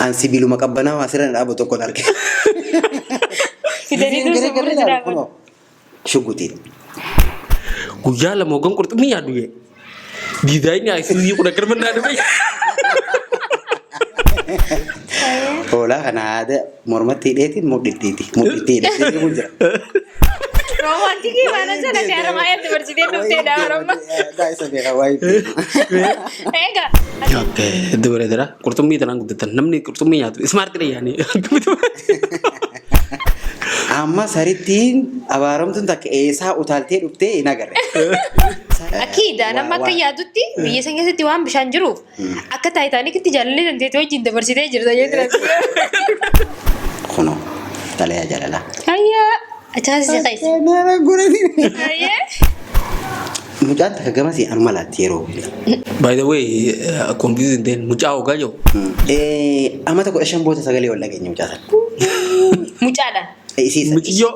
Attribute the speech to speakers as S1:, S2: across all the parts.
S1: An sibiiluma qabbanaa asirra dhaabatu tokko arge.
S2: Fidanii dursu bulu jira kun.
S1: Shugutiin.
S3: Guyyaa lama hoggan qurxummii yaadu ye. Diizaayinii ayisuuzii kun akka manaa dhufe.
S1: Hoolaa kana aada mormatti hidheetiin mudhittiiti. Mudhittii hidheetiin kun jira.
S2: Romantikii mana sana tiara mayat bersih dufte dah orang.
S1: Guys, saya kawai.
S2: Enggak.
S3: Oke, itu berarti qurxummii tanaan guddatan namni qurxummii nyaatu smart dha yaani.
S1: Amma sarittiin abaaramtuun takka eessaa utaaltee dhuftee hin agarre.
S2: Akida nama akka yaadutti biyya san keessatti waan bishaan jiruuf akka taayitaanikitti jaalallee dandeettii wajjin dabarsitee jirta jechuudha.
S1: Kunoo xalayaa jaalalaa.
S2: Ayyaa achaasi qeessa.
S1: Nana gurani.
S2: Ayyee.
S1: Mucaan takka gamasii anuma laatti yeroo.
S3: By the way, confusing then mucaa ogaa jiru.
S1: Amma tokko shan boota sagalee wal dhageenya mucaa sana.
S2: Mucaadhaan.
S1: Isiisa.
S3: Muciyyoo.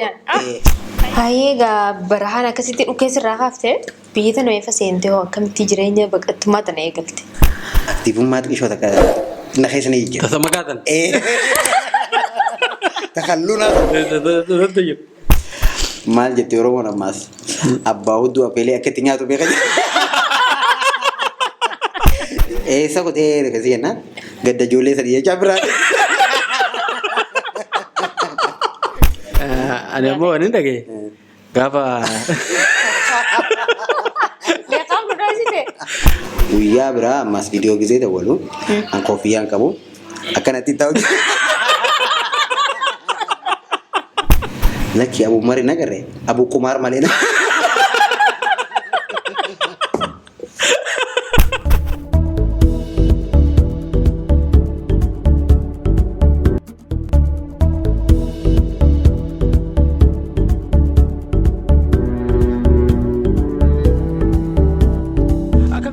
S2: Hayyee egaa barahaan akkasitti dhukkee sirraa kaaftee biyya tana eefa seentee hoo akkamitti jireenya baqattummaa tana eegalte.
S1: Aktiivummaa xiqqishoo takka na keessa ni jijjiira.
S3: Tasa makaatan.
S1: Takalluna. Maal jettee Oromoon ammaas abbaa hudduu appeelee akka itti nyaatu beekan. Eessa kutee rifeensi jennaan gadda ijoollee sadii jechaa biraa.
S3: Ani ammoo waan hin dhagee gaafa
S2: Beekaa mudasite.
S1: Guyyaa biraa ammas viidiyoo gisee dawwalu an koofiyyaan qabu akkanatti ta'u. Lakki Abu Mari nagarre Abu Kumar malee na.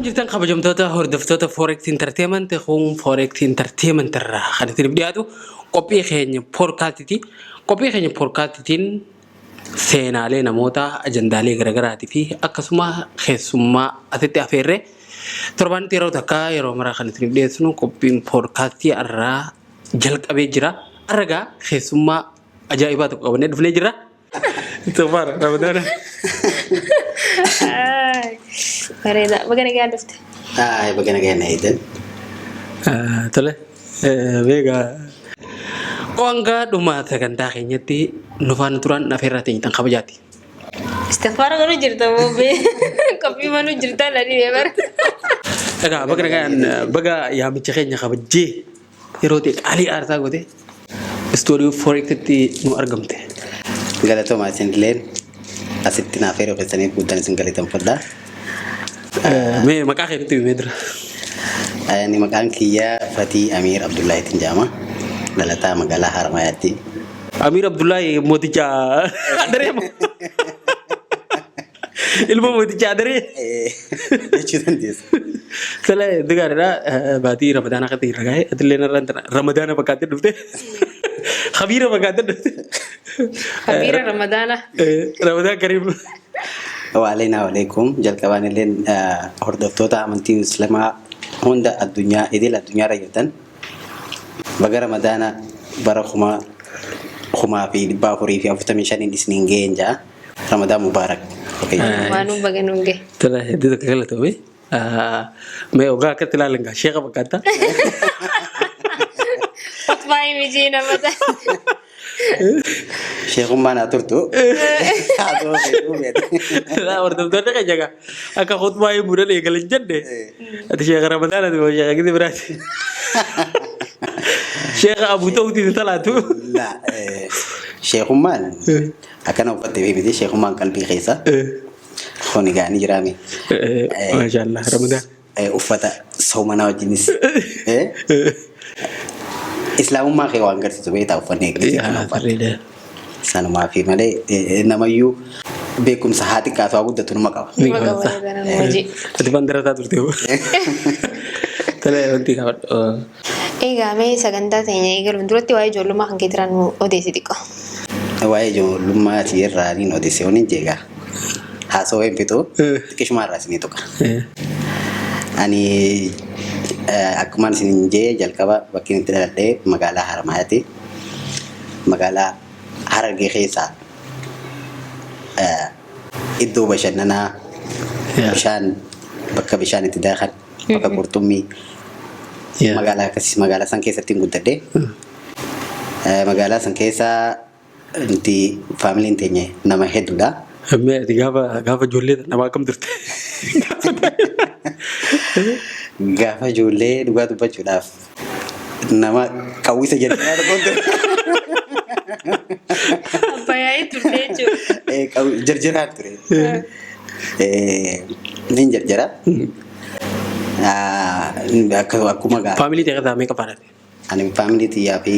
S3: jirtan kabajamtoota hordoftoota Forex Entertainment kun Forex Entertainment irraa kan itti dhiyaatu qophii keenya podcast-tiin seenaalee namoota ajandaalee garaagaraatii fi akkasuma keessummaa asitti afeerree torbanitti yeroo takka yeroo maraa kan itti dhiyeessinu qophiin podcast irraa jalqabee jira. Argaa keessummaa ajaa'ibaa tokko qabannee dhufnee jira. Tofaara Ramadana.
S2: Bareeda. Bagana gaya dufte.
S1: Bagana gaya na iden.
S3: Tole. Vega. Wangga dhuma sagantaa keenyatti nufaan turan afeerraa teenyitan kabajaati.
S2: Istighfar garuu jirta boobee. Qophii manuu jirta ladhi beebar.
S3: Egaa bagana gayaan baga yaamicha keenya kabajjee yeroo ta'e qaalii aarsaa goote istoorii Forexitti nu argamte.
S1: Galatoomaa isinilleen asitti naaf yeroo keessaniif guddaan isin galateeffadha.
S3: Mee maqaa keetti himee dura.
S1: Ani maqaan kiyya Fatii Amiir Abdullaahitiin jedhama. Dhalataa magaalaa Haramayaatti.
S3: Amiir Abdullaahi mooticha Adaree moo? Ilma mooticha Adaree?
S1: Jechuu dandeessa.
S3: Sala dhugaadha baatii Ramadaana akka ta'e ragaa'e atillee Ramadaana fakkaatee dhufte. Khabiira fakkaatee dhufte.
S2: Khabiira Ramadaana.
S3: Ramadaan Kariim.
S1: Waalaikumsalam. Jalqabaan illee hordoftoota amantii Islaamaa hunda addunyaa idil addunyaa rayyatan baga Ramadaana bara kumaa fi 445 isiniin ga'een jaa Ramadaan Mubaarak.
S2: Waanuu baga nuun ga'e.
S3: Tala hedduu takka galatoomi. Mee ogaa akkatti ilaalan gaa sheeka fakkaata.
S2: Fatmaa imijii namata.
S1: Sheekummaa naa turtu.
S3: Hordoftoonni keenya gaa akka khutbaa muudhan eegalan jenne ati sheeka Ramadaanaati moo sheeka gidi biraati. Sheeka Abuu ta'uutiin talaatu.
S1: Sheekummaan akkana uffattee beekti sheekummaan qalbii keessa. Kun egaa ni jiraame.
S3: Maashaallah Ramadaan.
S1: Uffata soomanaa wajjinis. Islaamummaa kee waan agarsiisu beektaa uffanni eeggatti. Sanumaa fi malee namayyuu beekumsa haa xiqqaatu haa guddatu numa qaba.
S3: Ati bandarataa turte hoo? Tala wanti qaba.
S2: Egaa mee sagantaa teenya eegaluun duratti waa'ee ijoollummaa kan keetiran odeessi xiqqoo.
S1: Waa'ee ijoollummaa irraa niin odeessee waniin jeegaa. Haasawaa hin fitu xiqqishumaa irraa isinii tuqa. Ani akkuma isin jee jalqaba bakki itti dhaladhee magaalaa Haramaayyaati. Magaalaa Harargee keessaa iddoo bashannanaa bishaan bakka bishaan itti daaqan bakka qurxummii magaalaa san keessatti guddadhe. Magaalaa san keessa nuti faamiliin teenya nama hedduudha.
S3: Amma ati gaafa ijoollee namaa akkam turte?
S1: Gaafa ijoollee dhugaa dubbachuudhaaf nama qawwisa jedhamee tokkoon ture.
S2: Abbayyaa'ee turte jechuudha.
S1: Jarjaraan ture. Nin jarjara. Akkuma gaafa.
S3: Faamilii ta'e qataa meeqa faadha?
S1: Ani faamilii xiyyaa fi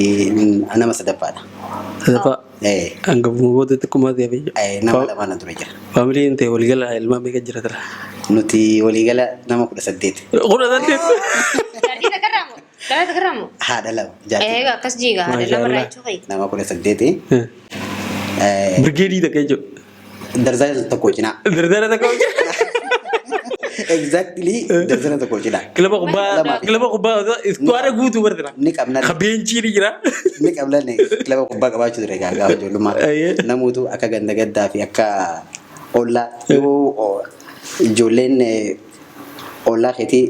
S1: nama sadaffaadha.
S3: Sadaffaa? Hangafuma booda xiqqummaa ta'e fi?
S1: Nama lamaan ture jira.
S3: Faamiliin ta'e waliigala ilmaa meeqa jira tara?
S1: Nuti waliigala nama 18.
S3: 18?
S2: Jaartii takarraamu? Dhala takarraamu?
S1: Haadha lama.
S2: Egaa akkas jiiga haadha lama irraa jechuudha.
S1: Nama 18.
S3: Birgeedii takka jechuudha.
S1: Darzana tokko cinaa.
S3: Darzana tokko cinaa?
S1: Exactly darzana tokko cinaa.
S3: Kilaba kubbaa iskuwaadha guutuu bartira.
S1: Ni qabna.
S3: Kabeenchii ni jira.
S1: Ni qabna kilaba kubbaa qabaachuu ture gaafa ijoollummaa. Namoota akka ganda gaddaa fi akka ollaa yoo ijoolleen ollaa keetii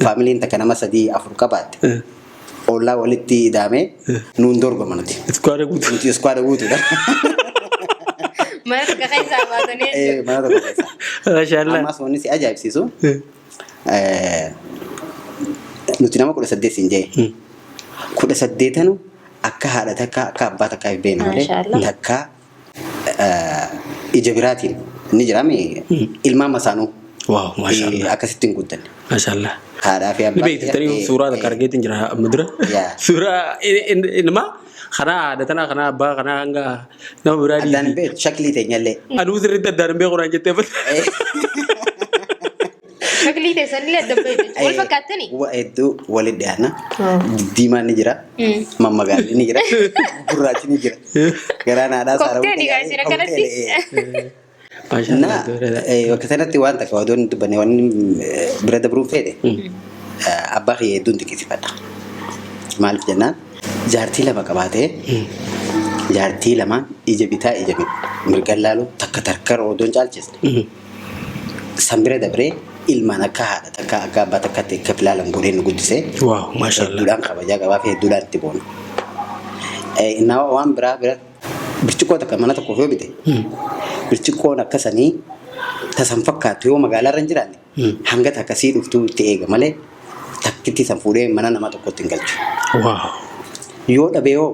S1: faamiliin takka nama 3-4 qabaatte. Ollaa walitti hidhamee nuun dorgoma nuti.
S3: Iskuwaadha guutuu.
S1: Nuti iskuwaadha guutuudha.
S2: Mana tokko keessaa baatanii jechuudha.
S1: Mana tokko keessaa.
S3: Maashaallah.
S1: Ammas wanni si ajaa'ibsiisu nuti nama 18 siin jee 18 akka haadha takka akka abbaa takka hin beekne malee takka ija biraatiin ni jiraame ilmaan masaanuu akkasittiin guddanne.
S3: Maashaallah.
S1: Haadhaa fi abbaa.
S3: Beekti tanii suuraa takka argeetiin jira amma dura. Suuraa ilmaa kanaa haadha tanaa kanaa abbaa kanaa hanga nama biraa dhiisi.
S1: Addaan beeku shaklii teenyallee.
S3: Aduu sirriitti addaan beeku naan jettee fata.
S2: Shaklii teessanillee adda beeku. Wal fakkaattanii?
S1: Hedduu walitti dhiyaana. Diimaan ni jira. Mammagaalli ni jira. Gurraachi ni jira. Garaan haadhaa saara.
S2: Kokteeli gaasiin akkanatti.
S1: Bakka sanatti waan takka wadoon dubbanne waan bira dabruun fedhe abbaa kiyya hedduun xiqqeessifadha. Maaliif jennaan jaartii lama qabaatee jaartii lamaan ija bitaa ija mirgaan laalu takka tarkara odoon caalchiste. San bira dabree ilmaan akka haadha takka akka abbaa takkatti akka filaalan godhee nu guddisee.
S3: Waaw maashaallah.
S1: Hedduudhaan kabajaa qabaa fi hedduudhaan itti boona. Innaa waan biraa birciqoo takka mana tokkoof yoo bite birciqoon akkasanii tasan fakkaatu yoo magaalaa irra hin jiraanne hanga takkasii dhuftuu itti eega malee takkitti san fuudhee mana nama tokkotti hin galchu. Yoo dhabe yoo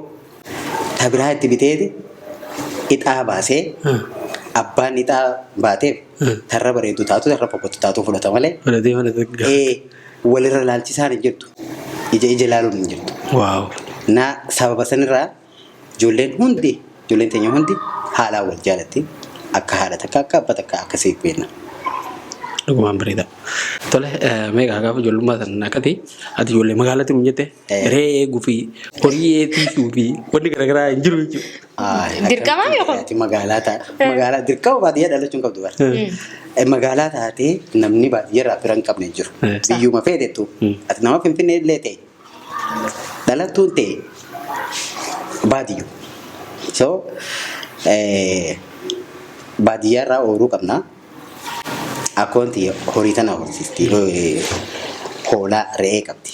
S1: tabiraa itti biteeti ixaa baasee abbaan ixaa baateef tarra bareedu taatu tarra fokkottu taatu fudhata malee walirra laalchisaan hin jirtu ija laaluun hin jirtu. Na sababa sanirraa ijoolleen teenya hundi haalaan wal jaalatti akka haadha takka akka abbaa takka akkasii beekna.
S3: Dhugumaan bareeda. Tole meeqa gaafa ijoollummaa sana akkati ati ijoollee magaalaatti mun jette re'ee eeguu fi horii eegsisuu fi wanni garaagaraa hin jiru jechuudha.
S2: Dirqamaa yookaan?
S1: Magaalaa dirqama baadiyyaa dhalachuun qabdu bara. Magaalaa taatee namni baadiyyaarraa fira hin qabne hin jiru. Biyyuma feetettu ati nama Finfinnee illee ta'e dhalattuun ta'e baadiyyuu. So baadiyyaarraa ooluu qabna. Akkoonti horii tana horsiisti hoolaa re'ee qabdi.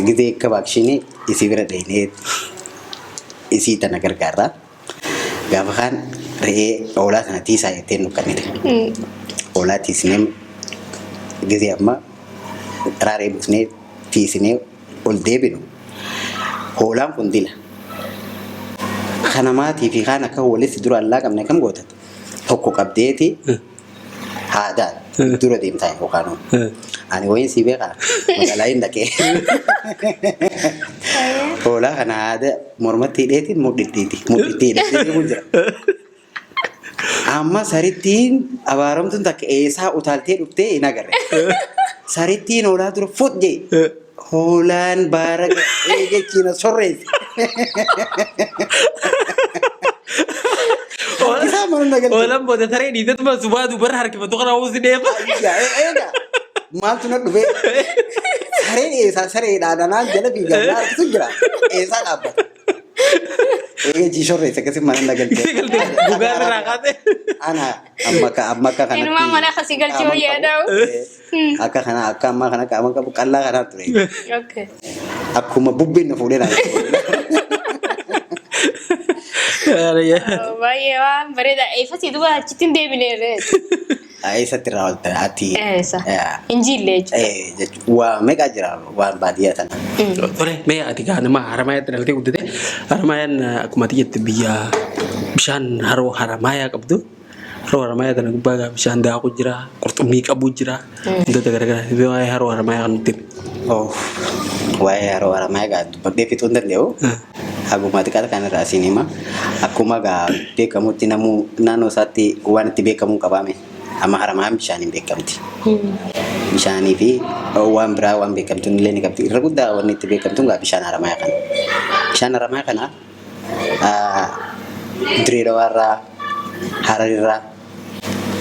S1: Gizee akka baakshinii isii bira dheenee isii tana gargaarra. Gaafa kaan re'ee hoolaa sana tiisaa jettee nu kannite. Hoolaa tiisnee gizee amma raaree buusnee tiisnee ol deebinu. Hoolaan kun dila. Kana maatii fi kaan akka walitti dura allaa qabne kam goota. Tokko qabdeeti haadhaan dura deemtaa yookaan ani wayin si beekaa magaalaa hin dhaqee. Hoolaa kana haadha mormatti hidheetiin mudhidhiiti. Mudhidhii hidheetiin kun jira. Amma sarittiin abaaramtuun takka eessaa utaaltee dhuftee hin agarre. Sarittiin hoolaa dura fudhee. Hoolaan baara jechiina sorreessi.
S3: Hoolaan booda taree dhiitatuma subaa dubarra harkifatu kana hawwasi deema.
S1: Maaltu na dhufe? Sareen eessaa sareedhaan anaan jala fiigaa harkisu jira. Eessaa dhaabbata? Eega jiishorree isa akkasii mana galtee.
S3: Gogaa irraa kaate.
S1: Ana amma akka kanatti.
S2: Inumaa mana akkasii galchee wayyaa yaada'u.
S1: Akka kana akka ammaa kana qaama qabu qallaa kanaa ture.
S2: Okay.
S1: Akkuma bubbeen na fuudhee naa.
S2: Baay'ee waan bareeda. Eeffasii duuba achitti hin deebineerre.
S1: Eessatti irraa oolta ati.
S2: Eessa? Injiillee jechuudha.
S1: Waa meeqaa jira waan baadiyyaa tana.
S3: Tole mee ati gaa nama Haramaayaatti dhalatee guddate Haramaayaan akkuma ati jette biyya bishaan haroo Haramaayaa qabdu. Haroo Haramaayaa kana gubbaa gaa bishaan daakuu jira, qurxummii qabu jira. Wantoota garaagaraa waa'ee haroo Haramaayaa kan nutti.
S1: Waa'ee haroo Haramaayaa gaa dubbadhee fixuu hin danda'u. Haguma xiqqaata kanarraa asiin hima. Akkuma gaa beekamutti namuu naannoo isaatti waan itti beekamuu qabaame. Amma Haramayaan bishaaniin beekamti. Bishaanii fi waan biraa waan beekamtu illee ni qabdi. Irra guddaa waan itti beekamtu gaa bishaan Haramayaa kana. Bishaan Haramayaa kana Direedawaarraa, Hararirraa,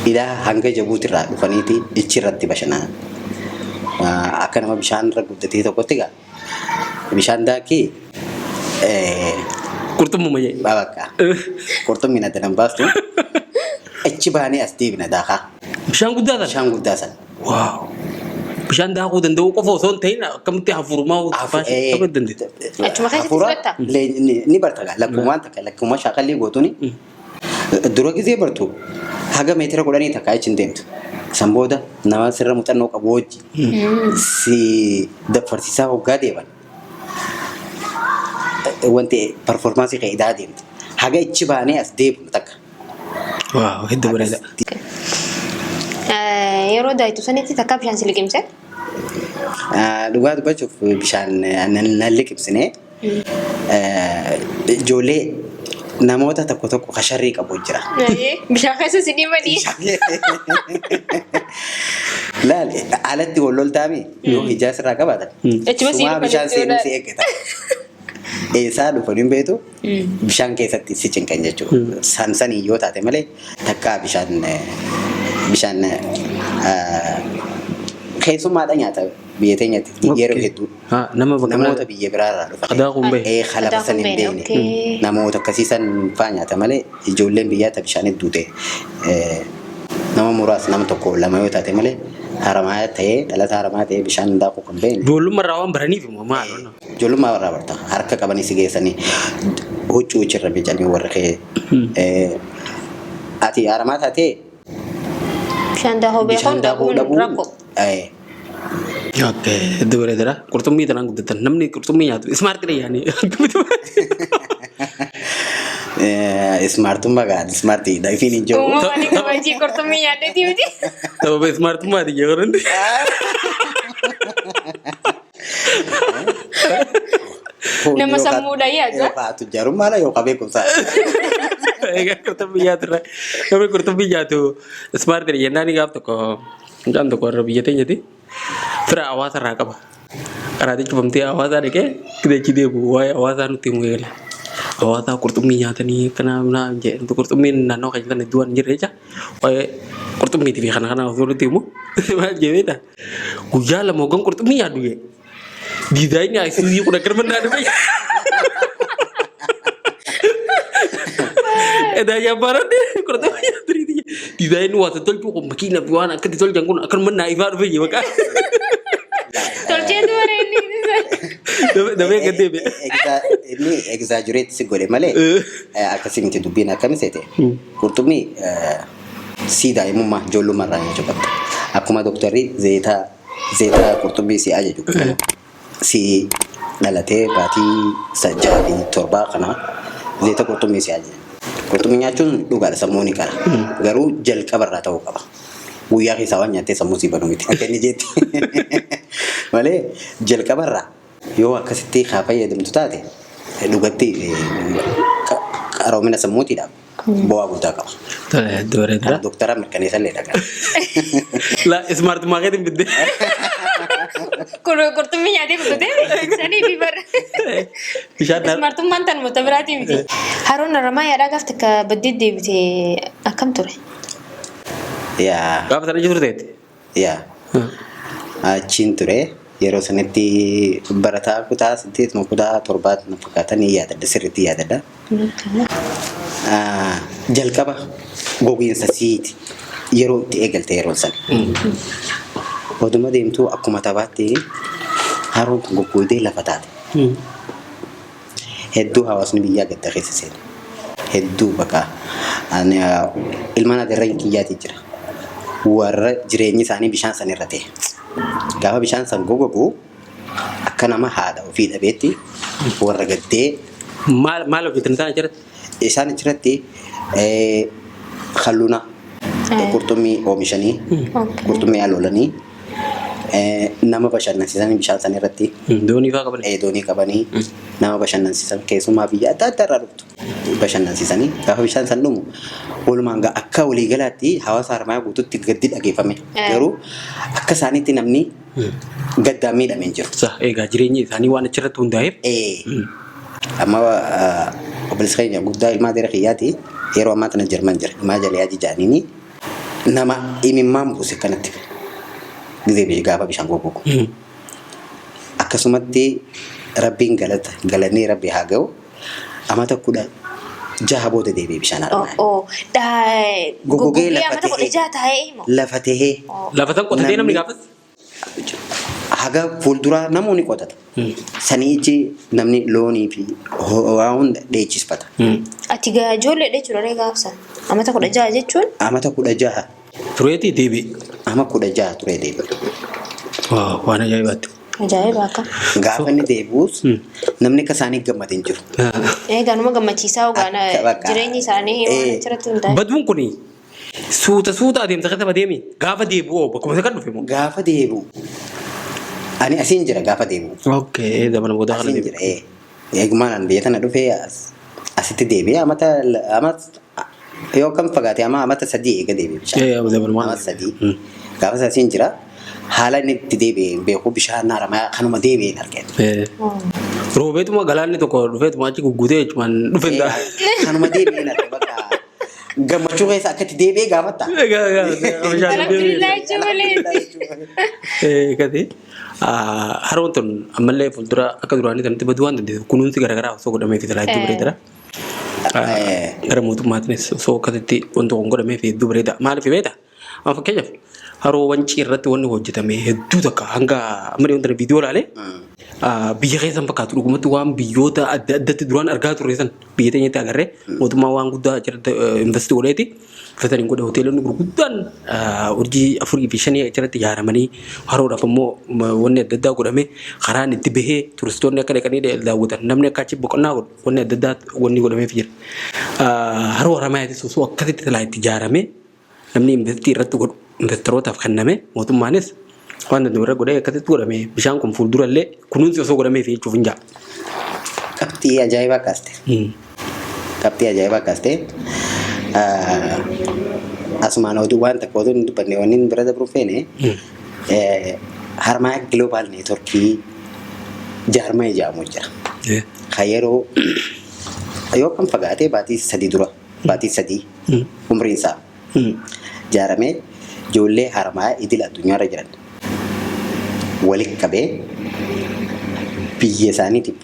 S1: ilaa hanga Jabuutirraa dhufaniiti ichirratti bashannanan. Akka nama bishaan irra guddatee tokkotti gaa bishaan daakii
S3: Qurxummuma jee.
S1: bakka qurxummiin adda nan baastu achi baanee as deebina daakaa.
S3: Bishaan guddaa sana.
S1: Bishaan guddaa sana.
S3: Waaw. Bishaan daakuu danda'u qofa osoo hin ta'in akkamitti hafuurumaa qabuu dandeenya.
S2: Achuma keessatti fudhatta?
S1: Ni barta gaa lakkuma waan takka lakkuma shaakallii gootuuni. Dura gizee bartu haga meetira 10 takka achi hin deemtu. San booda nama sirra muuxannoo qabu wajji si dafarsiisaa hoggaa deeban. Wanti performaansii qeedaa deemti. Haga ichi baanee as deebinu takka.
S3: Waaw hedduu bareeda.
S2: Yeroo daa'itu sanitti takka bishaan si liqimse?
S1: Dhugaa dubbachuuf bishaan nan liqimsine. Ijoollee namoota tokko tokko kasharrii qabu jira.
S2: Bishaan keessa si dhimanii?
S1: Laali alatti wal loltaami yoo ijaas irraa qabaatan. Sumaa bishaan seenuu si eeggata. Eessaa dhufan hin beetu bishaan keessatti si cinqan jechuudha. Sansanii yoo taate malee takka bishaan keessummaadha nyaata biyya teenyatti yeroo hedduu namoota biyya biraarraa dhufan halabasan hin beekne namoota akkasiisan faa nyaata malee ijoolleen biyyaata bishaan hedduu ta'e nama muraasa nama tokko lama yoo taate malee Haramayaa ta'ee dhalata Haramayaa ta'ee bishaan daakuu kan beekne.
S3: Ijoollummaa irraa waan baraniif immoo maal?
S1: Ijoollummaa irraa barta harka qabanii si geessanii huccuu irra bijanii warra kee ati Haramaa taatee
S2: bishaan daakuu dhabuun rakkoo.
S3: Okay, hedduu bareedaadha. Qurxummii tanaan guddatan namni qurxummii nyaatu ismaartii dhayyaanii.
S1: Ismaartummaa gaadhi ismaartii dha'ifiin hin jiru.
S2: Uumamaan kabajii qurxummii nyaadheetii miti.
S3: Sababa ismaartummaati jedhu.
S2: Nama sammuudha yaadu.
S1: Yookaan tujjaarummaadha yookaan beekumsaa.
S3: Egaa qurxummii nyaatu namni qurxummii nyaatu ismaartii jennaan gaaf tokko mucaan tokko irra biyya teenyati fira hawaasa irraa qaba. Karaatti cufamtee hawaasaa dhaqee kideechi deebu waa'ee hawaasaa nutti himu eegale. Hawaasaa qurxummii nyaatanii kanaa jedhu qurxummiin naannoo keenya kan iddoo hin jirre jecha waa'ee qurxummiitii fi kana osoo nutti himu maal jedheedha. Guyyaa lama hoggan qurxummii nyaadhu jee. Diizaayinii Isuuzii kun akka nama naannoo fayyada. Edaa jabbaaraan qurxummii nyaatanii diizaayinii waasa tolchuu kun makiina fi waan akkatti tolchan kun akka nama naayifaa dhufe jee maqaa.
S2: Tolcheetu bareedni.
S3: Damee gaddeebe.
S1: Inni exaggerate si godhe malee akkasii miti dubbiin akkami seete. Qurxummii si daa'imummaa ijoollummaa irraa nyaachuu qabda. Akkuma dooktarri zeetaa qurxummii si ajaju. Si dhalatee baatii 6-7 kana zeeta qurxummii si ajaju. Qurxummii nyaachuun dhugaadha sammuu ni qara. Garuu jalqaba irraa ta'uu qaba. Guyyaa keessaa waan nyaattee sammuu si banu miti. Akka inni jeetti. Malee jalqaba irraa yoo akkasitti haa fayyadamtu taate dhugatti qaroomina sammuutiidhaaf bu'aa guddaa qaba.
S3: Bareedaadha.
S1: Doktara mirkaneessan illee dhagaa.
S3: La ismaartummaa keetiin biddee.
S2: Qurxummii nyaatee guddatee sanii fi bara. Ismaartummaan tan mata biraatii miti. Haroon Haramayaa gaaf takka baddee deebitee akkam ture?
S1: Yaa.
S3: Gaafa sana jirtu ta'etti.
S1: Yaa. achiin ture yeroo sanatti barataa kutaa 8 kutaa 7 na fakkaatan yaadadha sirriitti yaadadha. Jalqaba gogiinsa siiti yeroo itti eegalte yeroo sana. Oduma deemtuu akkuma taphaatti haroon goggootee lafa taate. Hedduu hawaasni biyyaa gadda keessa seene. Hedduu bakka ilmaan adeerra kiyyaatii jira. Warra jireenyi isaanii bishaan san irra ta'e. Gaafa bishaan san gogogu akka nama haadha ofii dhabeetti warra gaddee
S3: maal hojjetan isaan achirratti?
S1: Isaan achirratti halluuna qurxummii oomishanii qurxummii aloolanii nama bashannansiisan bishaan san irratti
S3: doonii fa'aa qabanii
S1: doonii qabanii nama bashannansiisan keessumaa biyya adda addaa irraa dhuftu bashannansiisanii gaafa bishaan san dhumu walumaan akka waliigalaatti hawaasa Harmaayaa guutuutti gaddi dhageeffame garuu akka isaaniitti namni gaddaan miidhamee jiru.
S3: Egaa jireenyi isaanii waan achirratti hundaa'eef.
S1: Amma obboleessa keenya guddaa ilmaa adeera kiyyaati yeroo ammaa tana Jarman jira ilmaa jalee ajajaaniini nama imimmaan buuse kanatti gizee gaafa bishaan gogogu. Akkasumatti rabbiin galanni rabbi haa ga'u amata 16 booda deebi'ee bishaan Harmaayaa. Gogogee lafa ta'ee.
S3: Lafa tan qotatee namni gaafas?
S1: Haga fuulduraa namoonni qotata. Sanii iji namni loonii fi waa hunda dheechisfata.
S2: Ati ijoollee jechuudha gaafsan. Amata 16 jechuun?
S1: Amata 16.
S3: Tureetii deebi.
S1: Ama 16 turee deebi.
S3: Waan ajaa'ibaatti.
S2: Ajaa'iba akka.
S1: Gaafa inni deebi'us namni akka isaanii gammadee jiru.
S2: Ganuma gammachiisaa ogaana jireenyi isaanii waan achirratti hundaa'e.
S3: Baduun kuni suuta adeemsa keessa badeemi gaafa deebi'u bakkuma isa kan dhufe moo?
S1: Gaafa deebi'u. Ani asiin jira gaafa deebi'u.
S3: Okay, dabala booda kana
S1: deebi'u. Eegumaan biyya tana dhufee asitti deebi'ee amata yookaan fagaatee amata 3 eega deebi'e. Amata 3. Gaafa asiin jira. Haala inni itti deebi'ee beeku bishaan Harmaayaa kanuma deebi'een argee.
S3: Roobeetuma galaanni tokko dhufeetuma achi guggutee jechuun dhufe ndaa.
S1: Kanuma deebi'een argee bakka gammachuu keessa akka itti deebi'ee gaafatta.
S3: Kati haroon tun ammallee fuuldura akka duraanii tanatti baduu waan dandeessu kunuunsi garaagaraa osoo godhamee fi talaajjii bareedara. Gara mootummaatiinis osoo akkasitti wanti kun godhamee fi hedduu bareeda. Maaliif beekta? Fakkeenyaaf haroo wancii irratti wanni hojjetame hedduu takka hanga amma wanta viidiyoo ilaalee biyya keessan fakkaatu dhugumatti waan biyyoota adda addaatti duraan argaa turre san biyya teenyatti agarree mootummaa waan guddaa achirratti investi godheeti fataniin godha hoteelonni gurguddaan urjii 4 fi 5 achirratti ijaaramanii haroodhaaf immoo wanni adda addaa godhame karaan itti bahee turistoonni akka dhaqanii daawwatan namni akka achi boqonnaa godhu wanni adda addaa wanni godhameef jira. Haroo Harmaayaatis osoo akkasitti talaa itti ijaaramee namni investii irratti godhu investorotaaf kenname mootummaanis waan danda'u irra godhee akkasitti godhame bishaan kun fuuldurallee kunuunsi osoo godhamee fi jechuuf hin jaa.
S1: Qabxii ajaa'ibaa kaaste. Qabxii ajaa'ibaa kaaste. Asumaan oduu waan takka oduu hin dubbanne wanni bira dabruuf feene Harmaayaa Global Networkii jaarmaa ijaaramuu jira. Kan yeroo yookaan fagaatee baatii 3 dura baatii 3 umriin isaa ijaaramee ijoollee Harmaayaa idil addunyaarra jiran walitti qabee biyya isaaniitiif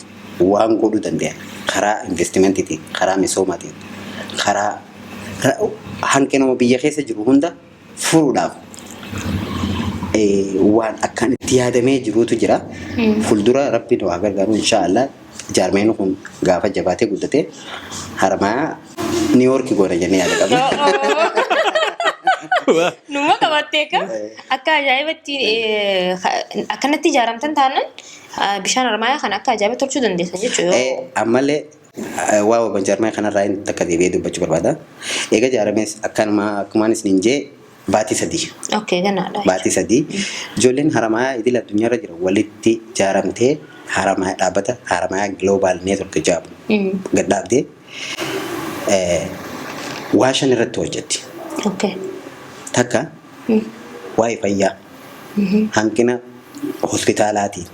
S1: waan godhuu danda'an karaa investimentiitiin karaa misoomaatiin karaa hanqinuma biyya keessa jiru hunda furuudhaaf waan akkaan itti yaadamee jirutu jira. Fuuldura rabbiin waa gargaaru inshaallah jaarmeen kun gaafa jabaatee guddatee Harmaayaa Niiwoorkii goona jennee yaada qabna.
S2: Numa qabattee akka ajaa'ibatti akkanatti ijaaramtan taanaan bishaan Harmaayaa kana akka ajaa'iba tolchuu dandeessan jechuudha.
S1: Ammallee waa wabban jaarmaa kanarraa inni takka deebi'ee dubbachuu barbaada. Eega ijaarames akkumaan isin jee baatii 3.
S2: Okay, ganaadha.
S1: Baatii 3. Ijoolleen Harmaayaa idil addunyaarra jiran walitti ijaaramtee Harmaayaa dhaabbata Harmaayaa Global Network jedhamu gad dhaabdee waa 5 irratti hojjetti.
S2: Okay.
S1: Takka waa'ee fayyaa hanqina hospitaalaatiin.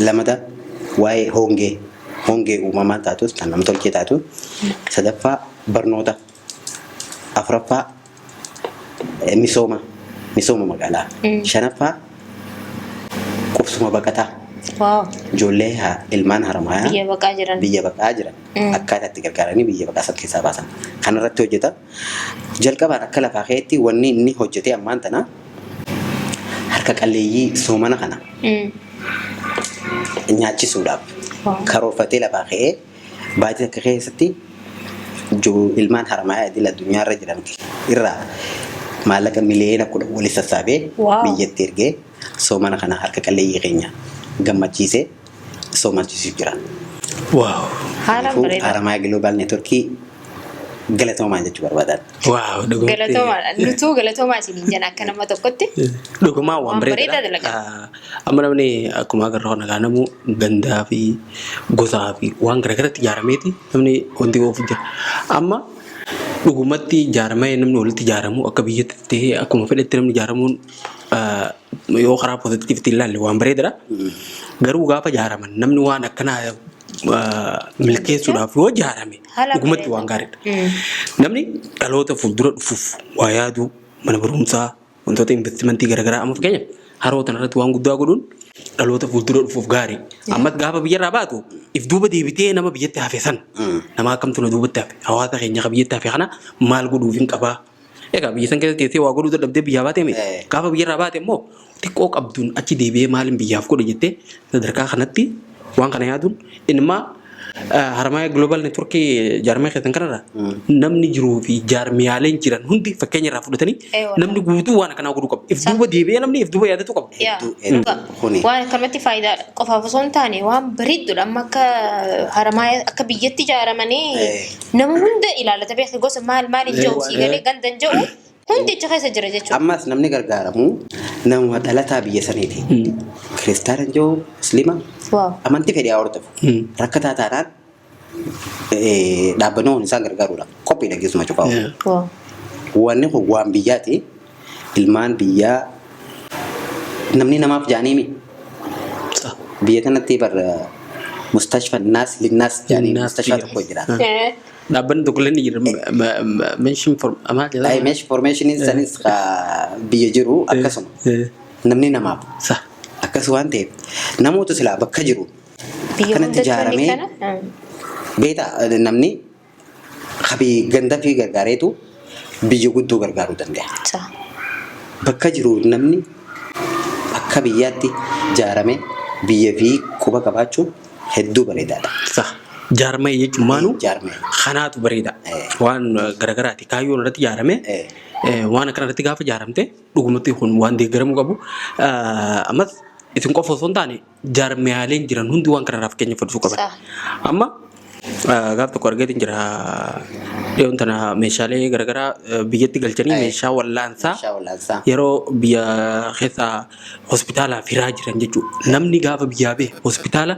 S1: Lamata waa'ee hongee uumamaa taatus kan nama tolchee taatu. Sadaffaa barnoota. Afuraffaa misooma misooma magaalaa. Shanaffaa qubsuma baqataa.
S2: Wow.
S1: Ijoollee ilmaan haramayaa
S2: Biyya baqaa jiran.
S1: akkaataa itti gargaaranii biyya baqaa san keessaa baasan. Kanarratti hojjeta. Jalqabaan akka lafaa keetti wanni inni hojjete ammaan tana harka qalleeyyii soomana kana nyaachisuudhaaf karoorfatee lafaa ka'ee baatee akka keessatti ilmaan haramayaa idil addunyaarra jiran irraa maallaqa miliyoona 10 waliin sassaabee biyyatti ergee soomana kana harka qalleeyyii keenya gammachiisee soomachiisuuf jira.
S3: Wow.
S1: Haramayaa Global Network galatoomaa jechuu barbaadan.
S3: Wow.
S2: Galatoomaa. Nutuu galatoomaa isiniin jenna akka nama tokkotti.
S3: Dhugumaa waan bareedaadha. Amma namni akkuma agarra kana namu gandaa fi gosaa fi waan garagaraatti ijaarameeti namni wanti oofu jira. Amma dhugumatti ijaaramee namni walitti ijaaramu akka biyyatti ta'ee akkuma fedhetti namni ijaaramuun yoo karaa pozitiivatti ilaalle waan bareedaadha. Garuu gaafa ijaaraman namni waan akkanaa milkeessuudhaaf yoo ijaarame dhugumatti waan gaariidha. Namni dhaloota fuuldura dhufuuf waa yaadu mana barumsaa wantoota investimentii garaagaraa amma fakkeenyaaf harootan irratti waan guddaa godhuun dhaloota fuuldura dhufuuf gaarii. Amma gaafa biyyarraa baatu if duuba deebitee nama biyyatti hafe san nama akkamtu na duubatti hafe hawaasa keenya ka biyyatti hafe kana maal godhuuf hin qabaa. Egaa biyya san keessatti teessee waa godhuu dadhabdee biyyaa baatee miti. Gaafa biyyarraa baate immoo xiqqoo qabduun achi deebi'ee maaliin biyyaaf godhe jettee sadarkaa kanatti waan kana yaaduun inuma Haramayaa Global Network jaarmee keessan kanarra namni jiruu fi jaarmiyaaleen jiran hundi fakkeenya irraa fudhatanii namni guutuu waan akkanaa godhuu qabu. If duuba deebi'ee namni if duuba yaadatu qabu.
S2: Waan akkamatti faayidaa qofaaf osoo hin taane waan bareedduudha. Amma akka Haramayaa akka biyyatti ijaaramanii nama hunda ilaalata beekte gosa maaliin jiru sii galee gandan jiru hundi achi keessa jira jechuudha.
S1: Ammas namni gargaaramu nama dhalataa biyya saniiti. Kiristaana jiru Musliima amantii fedhii haa hordofu. Rakkataa taanaan dhaabbannoon isaan gargaaruudha. Qophii dhageessuma cufaa'u. Wanni kun waan biyyaati. Ilmaan biyyaa namni namaaf jaaniimi. Biyya kanatti bara mustashfa naas linnaas jaanii mustashfa tokko jira.
S3: Dhaabbanni tokko illee ni jira. Mention
S1: information sanis biyya jiru akkasuma. Namni namaaf. Akkas waan ta'eef namoota silaa bakka jiru akkanatti ijaaramee beeta namni qabii ganda fi gargaareetu biyya guddoo gargaaruu danda'a. Bakka jiru namni akka biyyaatti ijaaramee biyya fi quba qabaachuun hedduu bareedaadha.
S3: Jaarmee jechuun maanu kanaatu bareeda. Waan garagaraati kaayyoon irratti ijaarame waan akkana irratti gaafa ijaaramte dhugumatti kun waan deeggaramuu qabu. Ammas isin qofa osoo hin taane jaarmiyaaleen jiran hundi waan kanarraa fakkeenya fudhachuu qaban. Amma gaaf tokko argeetiin jira dhiyoon tana meeshaalee garagaraa biyyatti galchanii meeshaa wallaansaa yeroo biyya keessaa hospitaala firaa jiran jechuudha. Namni gaafa biyyaa bee hospitaala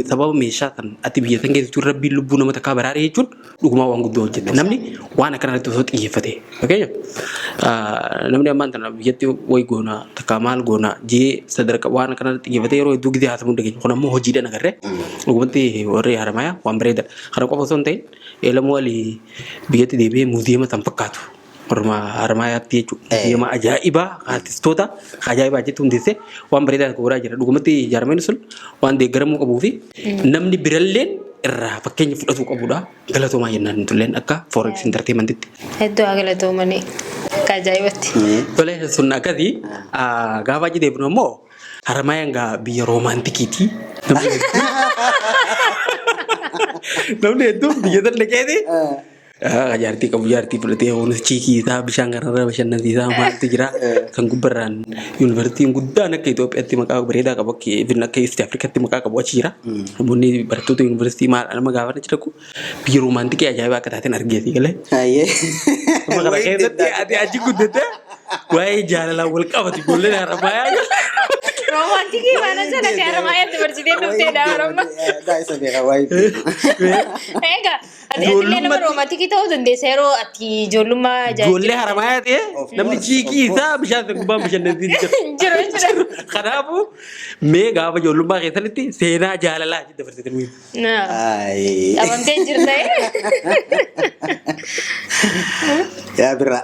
S3: sababa meeshaa san ati biyya san keessattuu rabbiin lubbuu nama takkaa baraaree jechuun dhugumaa waan guddoo hojjette. Namni waan akkanatti osoo xiyyeeffate. Fakkeenyaaf namni ammaan tana biyyatti wayi goona takkaa maal goona jee sadarkaa waan akkanatti xiyyeeffate yeroo hedduu gidee haasamuu dhageenya. Kun ammoo hojiidhaan agarree dhugumatti warri Haramayaa waan bareedaadha. Kana qofa osoo hin ta'in eelamuu walii biyyatti deebi'ee muuziyeema san fakkaatu. Orma Haramayaatti jechuudha. Muuziyeema ajaa'ibaa artistoota ajaa'ibaa jechuun hundeessee waan bareedaa godhaa jira. Dhugumatti ijaarameen sun waan deeggaramuu qabuu fi namni biralleen irraa fakkeenya fudhatuu qabudha. Galatoomaa jennaan tulleen akka Forex Entertainmentitti.
S2: Hedduu haa galatoomanii akka ajaa'ibatti.
S3: Tole sun akkasii gaafa achi deebinu immoo Haramayaan gaa biyya roomaantikiiti. Namni hedduu biyya sana dhaqeeti. Jaartii qabu jaartii fudhatee oomisha ciikii isaa bishaan kanarra bashannansiisaa maaltu jira. Kan gubbarraan yuunivarsiitiin guddaan akka Itoophiyaatti maqaa bareedaa qabu akka East Afrikaatti maqaa qabu achi jira. Namoonni barattoota yuunivarsiitii maal nama gaafatan achi dhaqu biyya roomaantikii ajaa'ibaa akka taateen argeeti galee. Amma kana keessatti ati achi guddatte waa'ee jaalalaan wal qabatu ijoolleen Haramayaa.
S2: Romantikii mana sana di Haramayaa dabarsitee dhuftee daawwarama.
S1: Isa beekaa waa'ee.
S2: Egaa ati nama romantikii ta'uu dandeessa yeroo ati ijoollummaa
S3: ajaa'ibaa. Ijoollee Haramayaa ta'e namni ciikii isaa bishaan gubbaan bashannansiisaa jira.
S2: Jiru.
S3: Kanaafuu mee gaafa ijoollummaa keessatti seenaa jaalalaa achi dabarsitee nuyi.
S2: Amanteen jirta
S1: yaa birraa.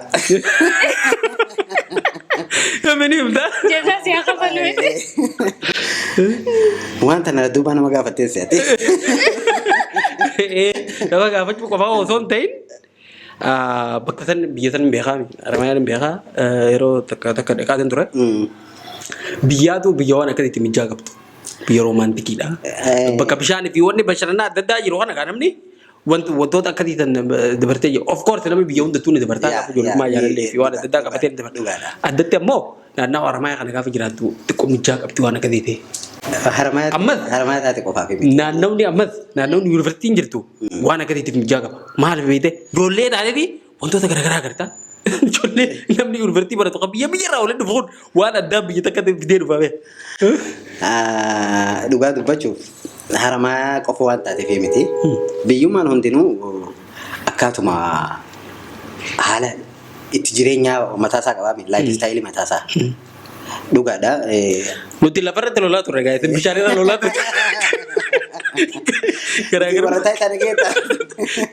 S3: Meni himta.
S2: Jasa siya kapalu.
S1: Wanta na duba na magafatin siya.
S3: Dapat gaafach ko fa osoo ta'in bakka san biyya san beekaa Haramaayaa beekaa yeroo takka dhaqaatiin ture. Biyyaatu biyya waan akkasitti mijaa qabdu. Biyya roomaantikiidha. Bakka bishaanii fi wanni bashannanaa adda addaa jiru kana kan namni wantoota akkasii tan dabartee jiru. Of course namni biyya hundattuu ni dabartaa gaafa ijoolleummaa jaalallee fi waan adda addaa qabatee ni dabarta. Addatti ammoo naannawaa Haramaayaa kana gaafa jiraattu xiqqoo mijaa qabdi waan akkasii ta'e.
S1: Haramaayaa taate qofaaf miti.
S3: Naannawni yuunivarsiitiin jirtu waan akkasiitiif mijaa qaba. Maal beekte ijoollee taatee wantoota garaagaraa agarta. Ijoollee namni yuunivarsiitii baratu kan biyya irraa waliin dhufuun waan addaa biyya takka fidee dhufame.
S1: Dhugaa dubbachuuf Haramaayaa qofa waan taateef miti. Biyyummaan hundinuu akkaatuma haala itti jireenyaa mataasaa qabaa laayif istaayilii mataasaa. Dhugaadha.
S3: Nuti lafarratti lolaa turre gaa'eetiin bishaan irra lolaa turre. Garaagara.
S1: Barataa isaanii keessa.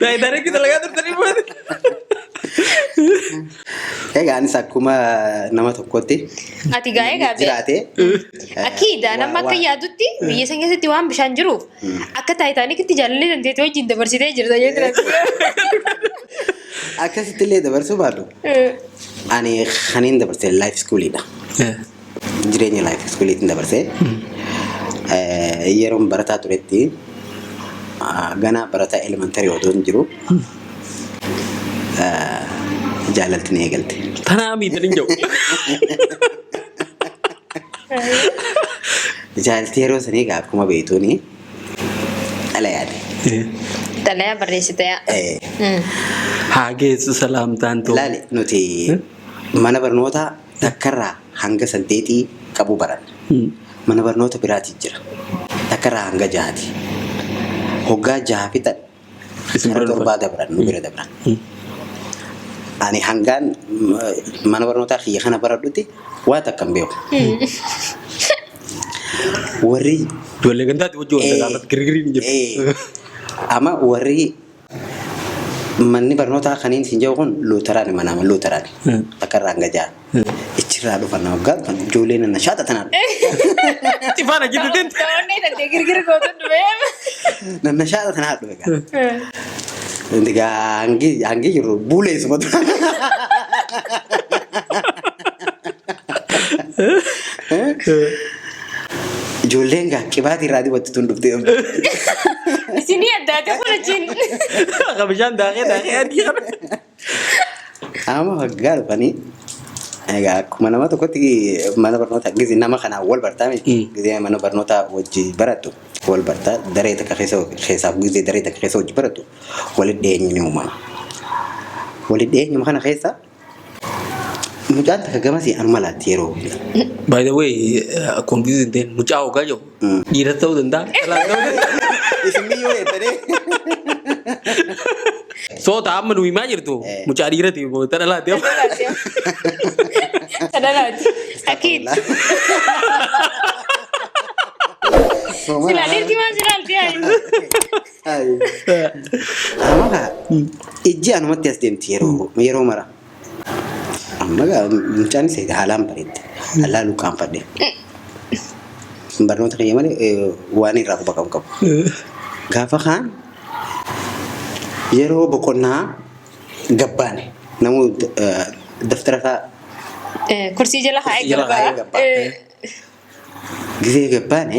S3: Taayitaan kita lagaa turtanii bu'ate.
S1: Egaa anis akkuma nama tokkotti.
S2: Ati gaa'ee gaabee.
S1: Jiraate.
S2: Akkiidha nama akka yaadutti biyya san keessatti waan bishaan jiruuf akka taayitaanikitti jaalallee dandeettii wajjin dabarsitee jirta jechuudha.
S1: Akkasitti illee dabarsuu baadhu. Ani kaniin dabarsee laayif iskuuliidha. Jireenya laayif iskuuliitiin dabarsee. Yeroon barataa turetti ganaa barataa elementarii odoo hin jiru. Jaalalti ni eegalte.
S3: Tanaa miidhanii jiru.
S1: Jaalalti yeroo sanii egaa akkuma beektuuni dhalayaadha.
S2: Dhalayaa barreessitee.
S3: Haa geessu salaamtaan ta'u.
S1: Laali nuti mana barnootaa takkarraa hanga 8 qabu baran. Mana barnoota biraati jira. Takkarraa hanga 6. Hoggaa 6 fixan. Gara 7 dabran nu bira dabran. Ani hangaan mana barnootaa kiyya kana baradhutti waa takka hin beeku. Warri
S3: ijoollee gandaatti wajjin wanta gaafatti girgiriin jiru.
S1: Amma warri manni barnootaa kaniin siin jedhu kun luuteraani manama luuteraani. Takkarraa hanga 6. Ichirraa dhufan waggaa kan ijoolleen na shaata tanaan.
S3: Tifaana jidduutiin.
S2: Taa'onni tantee girgiri gootu dhufee.
S1: Na shaata tanaan dhufe gaa. Ndigaa hangi jiru buulee sumatu. Ijoolleen gaa qibaatii irraa dibatti tun dhuftee.
S2: Isinii addaate kun achiin.
S3: Akka bishaan daakee adii qabe.
S1: Amma waggaa dhufanii egaa akkuma nama tokkotti mana barnootaa gizi nama kanaan wal bartaa miti. Gizi mana barnootaa wajji barattu wal bartaa daree takka keessaaf gizi daree takka keessa wajji barattu walitti dhiyeenyi ni uumama. Walitti dhiyeenyuma kana keessa mucaan takka gamasii anuma laatti yeroo.
S3: By the way, confusing then mucaa hoggaa jiru. Dhiira ta'uu danda'a.
S1: Isin biyyoo eettanii.
S3: Soota amma nu himaa jirtu mucaa dhiirati tana laatti.
S2: Tana laatti. Akiid. Silaalirti maa silaalti ayi.
S1: Amma ijji anumatti as deemti yeroo mara. Amma mucaan isa haalaan bareedde. Haalaa lukaan fadhe. Barnoota keenya malee waan irraa quba qabu. Gaafa kaan yeroo boqonnaa gabbaane namuu daftara isaa
S2: Kursii jala haa eeggabaa.
S1: Gisee gabbaane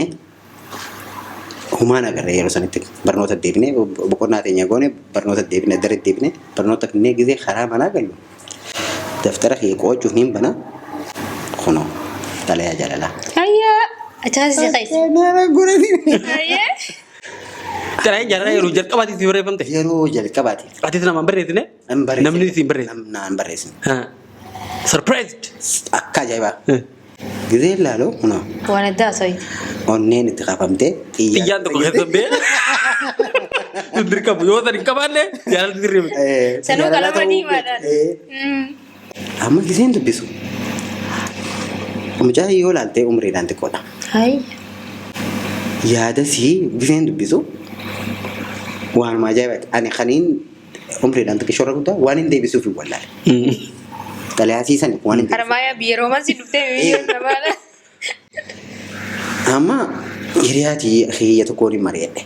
S1: humaan agarra yeroo sanitti barnoota deebine boqonnaa teenya goone barnoota deebine daree deebine barnoota kennee gisee karaa manaa gallu. Daftara kee qo'achuuf niin bana kunoo dhalayaa jaalalaa.
S2: Ayyaa achaasii qeessa.
S1: Nama guranii.
S2: Ayyee.
S3: Dhalayaa jaalalaa yeroo jalqabaatti itti barreeffamte.
S1: Yeroo jalqabaati.
S3: Ati namaan barreessine? Namni itti barreessine.
S1: Naan barreessine.
S3: Surprised.
S1: Akka ajaa'ibaa. Gisee ilaaloo kunoo.
S2: Waan addaa soyi.
S1: Onneen itti qabamtee
S3: Xiyyaan tokko keessa bee. Dirqamu yoo ta'an hin qabaanne jaalalli dirreeffate.
S2: Sanuu qalama diimaadhaan.
S1: Amma giseen dubbisu. Mucaa yoo laaltee umriidhaan xiqqoodha.
S2: Hayi.
S1: Yaadasii giseen dubbisu waanuma ajaa'ibaati. Ani kaniin umriidhaan xiqqishoorra guddaa waan hin deebisuuf hin wallaale. Dhalaasiisan waan hin
S2: Haramaya biya romansi dhuftee biyya namaadha.
S1: amma hiriyaati hiyya tokkoon hin mari'adhe.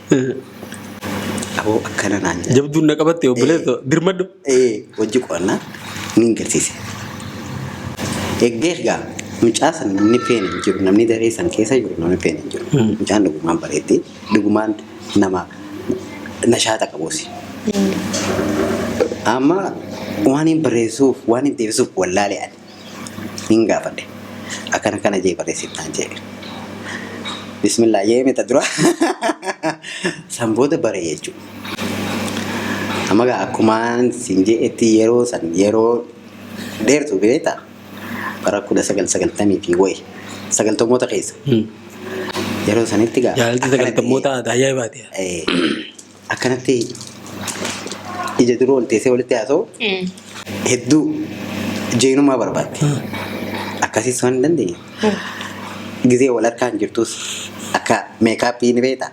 S1: Aboo akkana naan jedha.
S3: Jabduun na qabatte obboleetto dirmadhu.
S1: Hojii qo'annaa ni agarsiise. Egaa mucaa san namni feene hin jiru, namni daree san keessa jiru namni feene hin jiru. Mucaan dhugumaan bareetti, dhugumaan nama nashaata qabuusi. Amma waan hin barreessuuf, waan hin deebisuuf wallaalee ani hin gaafadhe. Akkana kana jee barreessitaan jee. Bismillah jee meta dura. San booda baree jechuudha. Amma gaa akkumaan siin jeetti yeroo san yeroo dheertu beektaa bara 1990 fi wayi 90moota keessa. Yeroo sanitti gaa.
S3: Jaalalti 90moota ajaa'ibaati.
S1: Akkanatti ija duruu ol teessee walitti haasa'u hedduu jeenumaa barbaadde. Akkasiis waan hin dandeenye. Gizee wal harkaan jirtus akka meekaappii ni beektaa?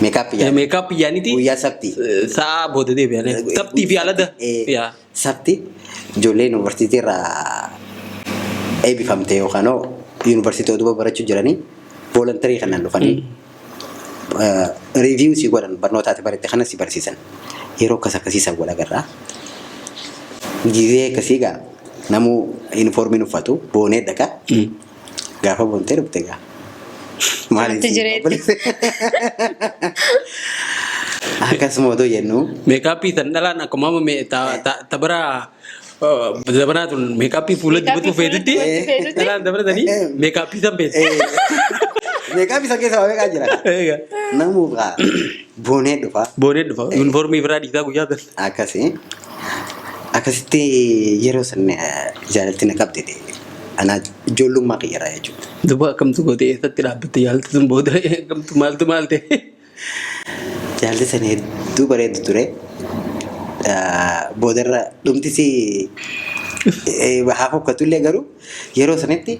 S3: Meekaappii yaaniti
S1: guyyaa sabtii.
S3: Sa'a booda deebi'an. Sabtii fi alada.
S1: Sabtii ijoollee yuunivarsiitii irraa eebbifamte yookaan yuunivarsiitii duuba barachuu jiranii voolontarii kanaan dhufanii riiviyuu si godhan barnootaati barate kana si barsiisan. Yeroo akkasiisan wal agarraa. Gizee akkasii gaa namuu yuunifoormiin uffatu boonee dhaqa. Gaafa boontee dhufte gaa. Akkasuma otoo jennu.
S3: Meekaappii tan dhalaan akkuma tabara dabanaatun meekaappii fuula dibatu feetutti dhalaan dabalatanii meekaappii san beeku.
S1: Meekaappii san keessa beekaa jira. Namuu gaa boonee dhufa.
S3: Boonee dhufa. Yuunifoormii biraa dhiitaa guyyaa tan.
S1: Akkasitti yeroo san jaalalti na qabde ana ijoollummaa qiyyaraa jechuudha.
S3: Duba akkamtu gootee eessatti dhaabbatte jaalalti sun booda akkamtu maaltu maal ta'e?
S1: Jaalalti sana hedduu bareedu ture. Boodarra dhumtisi haa fokkatullee garuu yeroo sanatti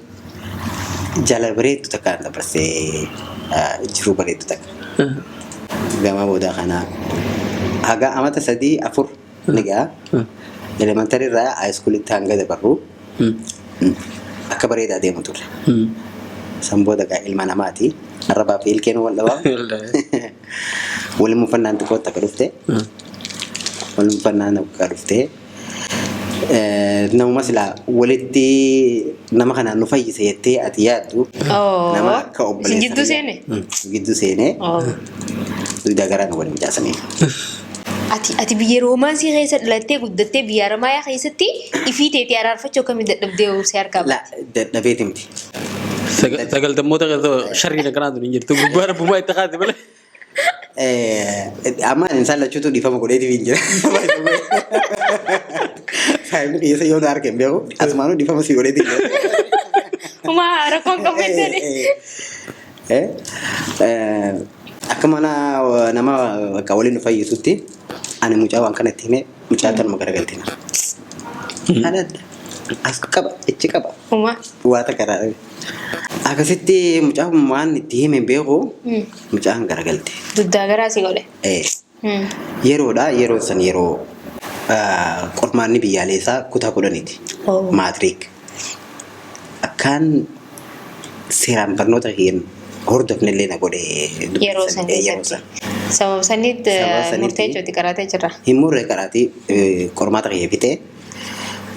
S1: jaalala bareedu takka dabarsee jiruu bareedu takka. Gama booda kana haga amata 3-4 ni gaa. Elementarii irraa haayiskuulitti hanga dabarru. Akka bareedaa deemu ture. San booda gaa ilma namaati. Arrabaa fi ilkeen wal dhabaa. Waliin muffannaan xiqqoo takka dhufte. Waliin muffannaan akka dhufte. Namuma silaa walitti nama kanaan nu fayyise jettee ati yaaddu. Nama akka obboleessa.
S2: Gidduu seene?
S1: Gidduu seene. Duydaa garaan waliin jaasanii.
S2: Ati biyya roomansii keessa dhalattee guddattee biyya Haramaayaa keessatti ifii teetii araarfachuu akkamii dadhabdee si harkaa baate?
S1: Dadhabeeti miti.
S3: Sagaltammoota keessa sharriin akkanaatu hin jirtu gubbaa rabbumaa itti kaate malee.
S1: Amma insaan lachuutu dhiifama godheetiif hin jira. Saayimni qiyyeessa yoo na arge hin beeku asumaanuu dhiifama si godheetiif hin jira.
S2: Humaa rakkoon qabmeessani.
S1: Akka mana nama waliin nu fayyisutti ani mucaa waan kanatti hime mucaa kanuma garagaltina. Haadha as qaba ichi qaba. Waa takka akkasitti mucaa waan itti hime beeku mucaan garagalte.
S2: Duddaa garaa si godhe.
S1: Yeroodha yeroo san yeroo qormaanni biyyaalessaa kutaa 10ti. Maatiriik. Akkaan seeraan barnoota hin hordofnellee na godhe.
S2: Yeroo san. Sababa sanitti murtee jechuuti qaraatee jirra.
S1: Hin murree qaraatii qormaata kiyya fitee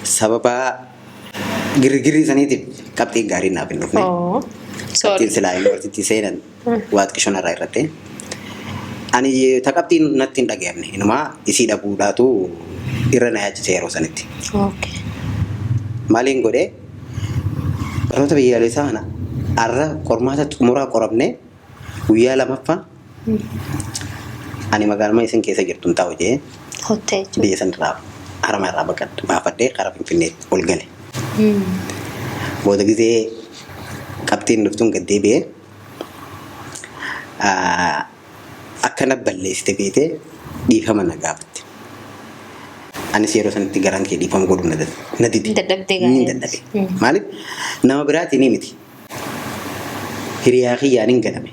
S1: sababa girgirrii saniitiif qabxiin gaariin naaf hin dhufne. Qabxiin silaa yuunivarsiitii seenan waaqishoon irraa irratti. Ani ta qabxiin natti hin dhaga'amne inumaa isii dhabuudhaatu irra na yaachise yeroo sanitti. Maaliin godhee barnoota biyyaalessaa kana har'a qormaata xumuraa qoramne guyyaa lamaffaa ani magaalaa isin keessa jirtu taa'u jee biyya san irraa Haramaa irraa baafadhee karaa Finfinnee ol gale. Booda gizee qabxiin dhuftuun gad deebi'ee akkana balleessite beetee dhiifama na gaafatte. Anis yeroo sanatti garaan kee dhiifama godhu na didi. Ni dadhabe. Maaliif nama biraatii ni miti. Hiriyaa kiyyaan hin ganame.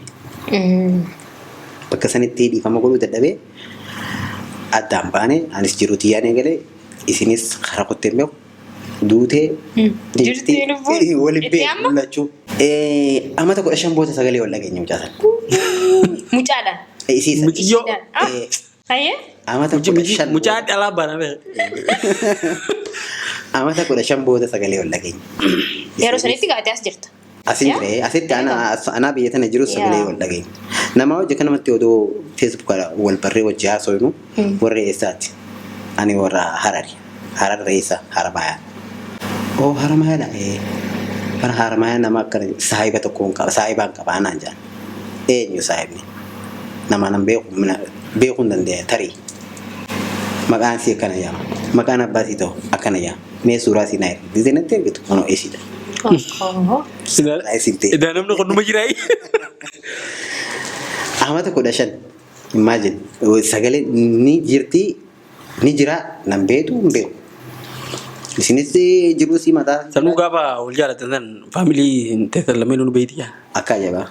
S1: Bakka sanitti dhiifama godhuu dadhabee addaan baane anis jiruutii yaane galee isinis karaa kottee beeku duutee
S2: Jirti lubbuun.
S1: waliin
S2: Itti amma?
S1: beeku amata 15 booda sagalee wal dhageenye mucaasan.
S2: Mucaadhaan.
S1: Isiisa.
S3: Muciyyoo.
S2: Hayyee?
S1: Amata 15
S3: Mucaa dhalaa baname.
S1: amata 15 booda sagalee wal dhageenye.
S2: Yeroo sanitti gaatee as jirta.
S1: Asin ture asitti ana biyya tana jiru sagalee wal dhageenye. Nama hojii kanamatti odoo Facebook wal barree wajji haasofnu warra eessaati. Ani warra Harar reessa Haramayaa. Oh Haramayaadha. Bara Haramayaa nama akkana saahiba tokkoon qaba saahibaan qaba anaan jaan. Eenyu saahibni? Nama nan beeku hin danda'e tarii. Maqaan isii akkana jaama. Maqaan abbaa isii ta'u akkana jaama. Mee suuraa isii naa erga. Dizinatti ergitu kunoo eesiidha.
S3: Idaa namni qonnuma jiraa.
S1: Amata 15 imagine sagalee ni jira nan beetu hin beeku. Isinis jiru si mataa.
S3: Sanuu gaafa wal jaalatan san faamilii teessan lameen nu beektiyaa.
S1: Akka ajabaa.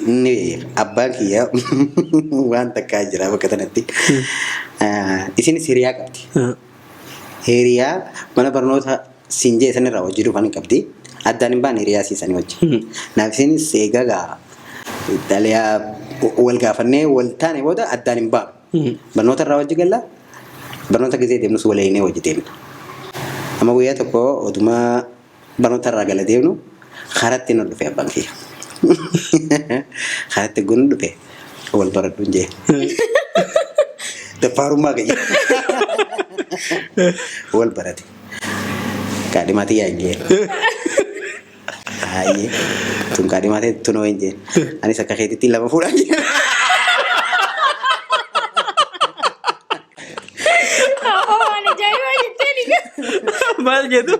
S1: Ni abbaan kiyya waan takkaa jira bakka sanatti. Isinis hiriyaa qabdi. Hiriyaa mana barnoota Sinjee sanirraa hojii dhufan qabdi. Addaan hin baane hiriyaa siisanii hojii. Naaf isinis eegaa dhaliyaa wal gaafannee wal taane booda addaan hin baanu. Barnoota irraa hojii galla. Barnoota gisee deemnus waliinee hojii deemna. Amma guyyaa tokko oduma barnoota irraa gala deemnu karatti nu dhufe abbaan kiyya. Karatti gun dhufe wal baradhu hin jee. Daffaarummaa gayya. Wal barate. Kaadhimaatii yaa hin jee. Ayyee tun kaadhimaatii tunoo hin jee. Anis akka keetitti lama fuudhaa jee.
S3: Maal jedhu?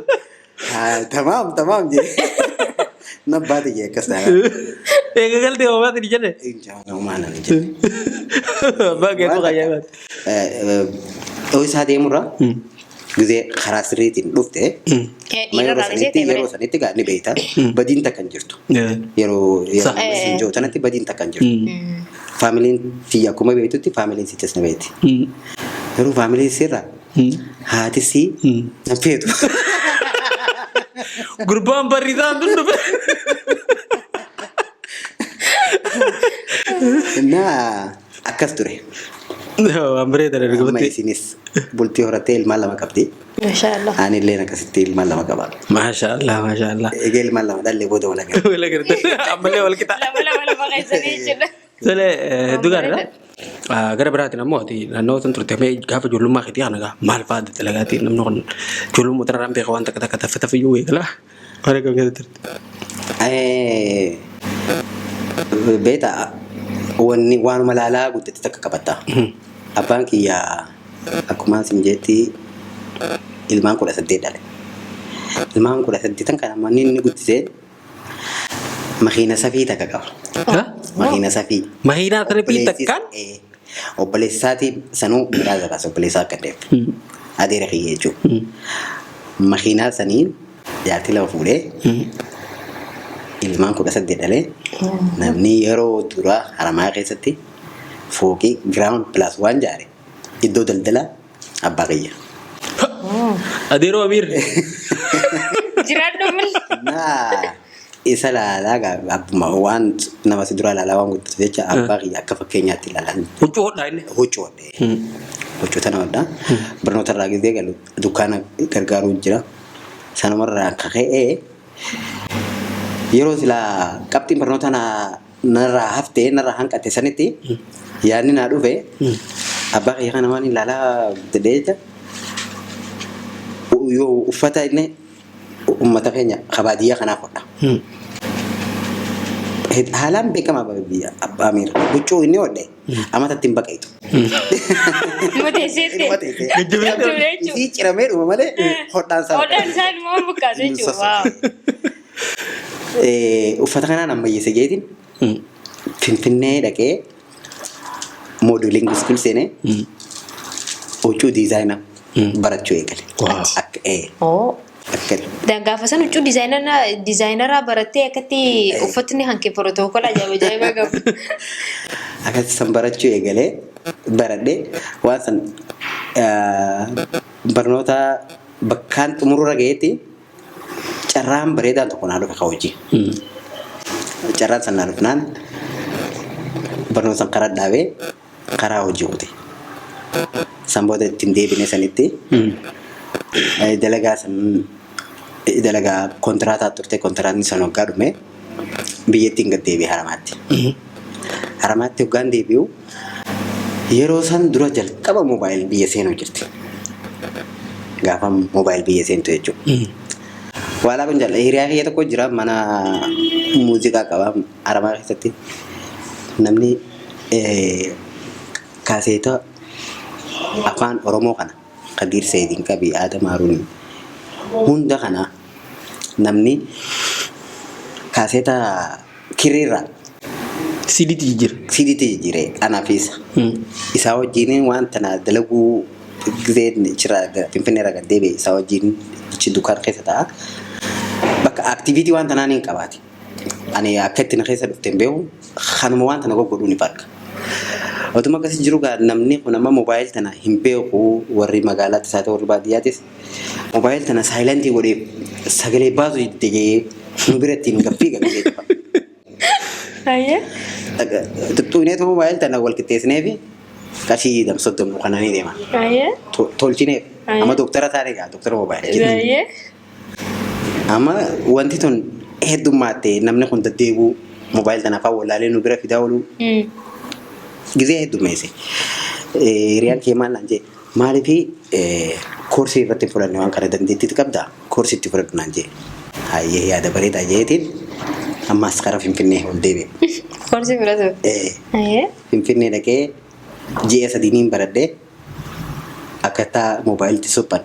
S1: Tamam je. Nabbaati je akkas ta'a.
S3: Egaa galtee homaati ni jenne?
S1: Homaana ni jenne.
S3: Baay'ee qayyabaati.
S1: Isaa deemurra gisee karaa sirriitiin dhufte. Yeroo sanitti gaa ni beekta. Badiin takka hin jirtu. Yeroo sinjoo sanatti badiin takka hin jirtu. Faamiliin tiyya akkuma beektutti faamiliin sittis ni beekti. Yeroo faamiliin sirraa haatisi na feetu.
S3: Gurbaan barriisaan tun dhufe.
S1: Nah akkas ture.
S3: Waan bareeda
S1: Amma isinis bultii horattee ilmaan lama qabdi.
S2: Maashaallah.
S1: Ani illee akkasitti ilmaan lama qaba.
S3: Maashaallah maashaallah.
S1: Egaa ilmaan lama dhallee booda wal agarra.
S3: Wal agarra. Ammallee wal qixa.
S2: Lama qaisanii jira.
S3: Sole dugaadha. Gara biraatiin ammoo naannoo san turte mee gaafa ijoollummaa keetii kana gaa maal fa'aadha dalagaati namni kun ijoollummaa tanarraan beeka waan takka taffe iyyuu eegala. Waan akka keessatti turte.
S1: Beeta waanuma laalaa guddate takka qabatta. Abbaan kiyya akkuma isin jetti ilmaan 18 dhale. Ilmaan 18 kan amma inni guddisee makiina safii takka qaba. Makiina safii.
S3: Makiina safii takkaan?
S1: Obboleessaati sanuu miraasa baasa obboleessaa akka deemu. Adeera kiyya jechuudha. Makiinaa saniin jaartii lama fuudhee ilmaan 18 dhalee namni yeroo duraa Haramayaa keessatti fooqii giraawundi pilaas waan jaare iddoo daldalaa abbaa kiyya.
S3: Adeeroo Amiir.
S2: Jiraadhu malee.
S1: Isa laalaa abbuma waan nama si dura laalaa waan guddatu jecha abbaa kiyya akka fakkeenyaatti ilaalan.
S3: Huccuu hodhaa inni.
S1: Huccuu hodhee. Huccuu tana hodhaa. Barnoota irraa gisee galu dukkaana gargaaruu jira. Sanumarraa kaka'ee yeroo silaa qabxiin barnoota narraa haftee narraa hanqate sanitti yaadni naa dhufe abbaa kiyya kana waan ilaalaa jedhee jecha yoo uffata inni uummata keenya kabaadiyyaa kanaaf hodha. Haalaan beekamaa biyya abbaa miira huccuu inni hodhe amatatti hin baqeetu. Isii ciramee dhuma malee hodhaan isaa.
S2: Hodhaan isaa ilmoo bukkaatu jechuudha.
S1: Uffata kanaan ammayyeessa geetiin Finfinnee dhaqee moodeliing school seenee huccuu diizaayinaa barachuu eegale.
S2: Gaafa san huccuu diizaayineraa barattee akkatti uffatni hanqee pirotookola ajaa'ibaa qabu.
S1: Akkatti san barachuu eegalee baradhee waan san barnoota bakkaan xumurura ga'eetti carraan bareedaan tokko naa dhufe hojii. Carraan san naa dhufnaan barnoota karaa dhaabee karaa hojii qote. Sanboota ittiin deebine sanitti dalagaa kontiraataa turte kontiraatni san waggaa dhume biyyattiin gad deebi'e Haramaatti. Haramaatti waggaan deebi'u yeroo san dura jalqaba moobaayil biyya seenuu jirti. Gaafa moobaayil biyya seentu jechuudha. Waalaa kun jala hiriyaa kiyya tokko jira mana muuziqaa qaba Haramaa keessatti. Namni kaaseeta afaan Oromoo kana Kadir Seedin qabi Adam Haruun hunda kana namni kaaseeta kiriirra
S3: CDT
S1: jijjiire anaafis isaa wajjin wanta na dalaguu gizeen jira Finfinnee irraa gad deebi'e isaa wajjin ichi dukaan keessa ta'a. Bakka aktiviitii wanta naan hin qabaate. Ani akka ittiin keessa dhufteen beeku kanuma wanta na godhu ni barka. Otuma akkasii jiru gaa namni kun amma moobaayil tana hin beeku warri magaalaatti isaa ta'u warri baadiyyaattis moobaayil tana saayilantii godhee sagalee baasu jedhee nu biratti hin gaffii galee dhufa. Tuttuuneetu moobaayil tana wal qixxeessineef qarshii damsoddomu kana ni deema. Tolchineef amma dooktara taanee gaa dooktara moobaayil. Amma wanti tun heddummaatti namni kun deddeebi'u moobaayil tanaaf wallaalee nu bira fidaa oolu gizee heddummeesse. Hiriyaan kee maal naan jee maaliifi koorsii irratti fudhanne waan kana dandeettiitti qabdaa koorsii itti fudhadhu naan jee. Hayyee yaada bareedaa jeetiin ammas karaa Finfinnee ol deebi'e.
S2: Koorsii fudhatu.
S1: Finfinnee dhaqee ji'a sadiiniin baradhee akkaataa moobaayilti suphan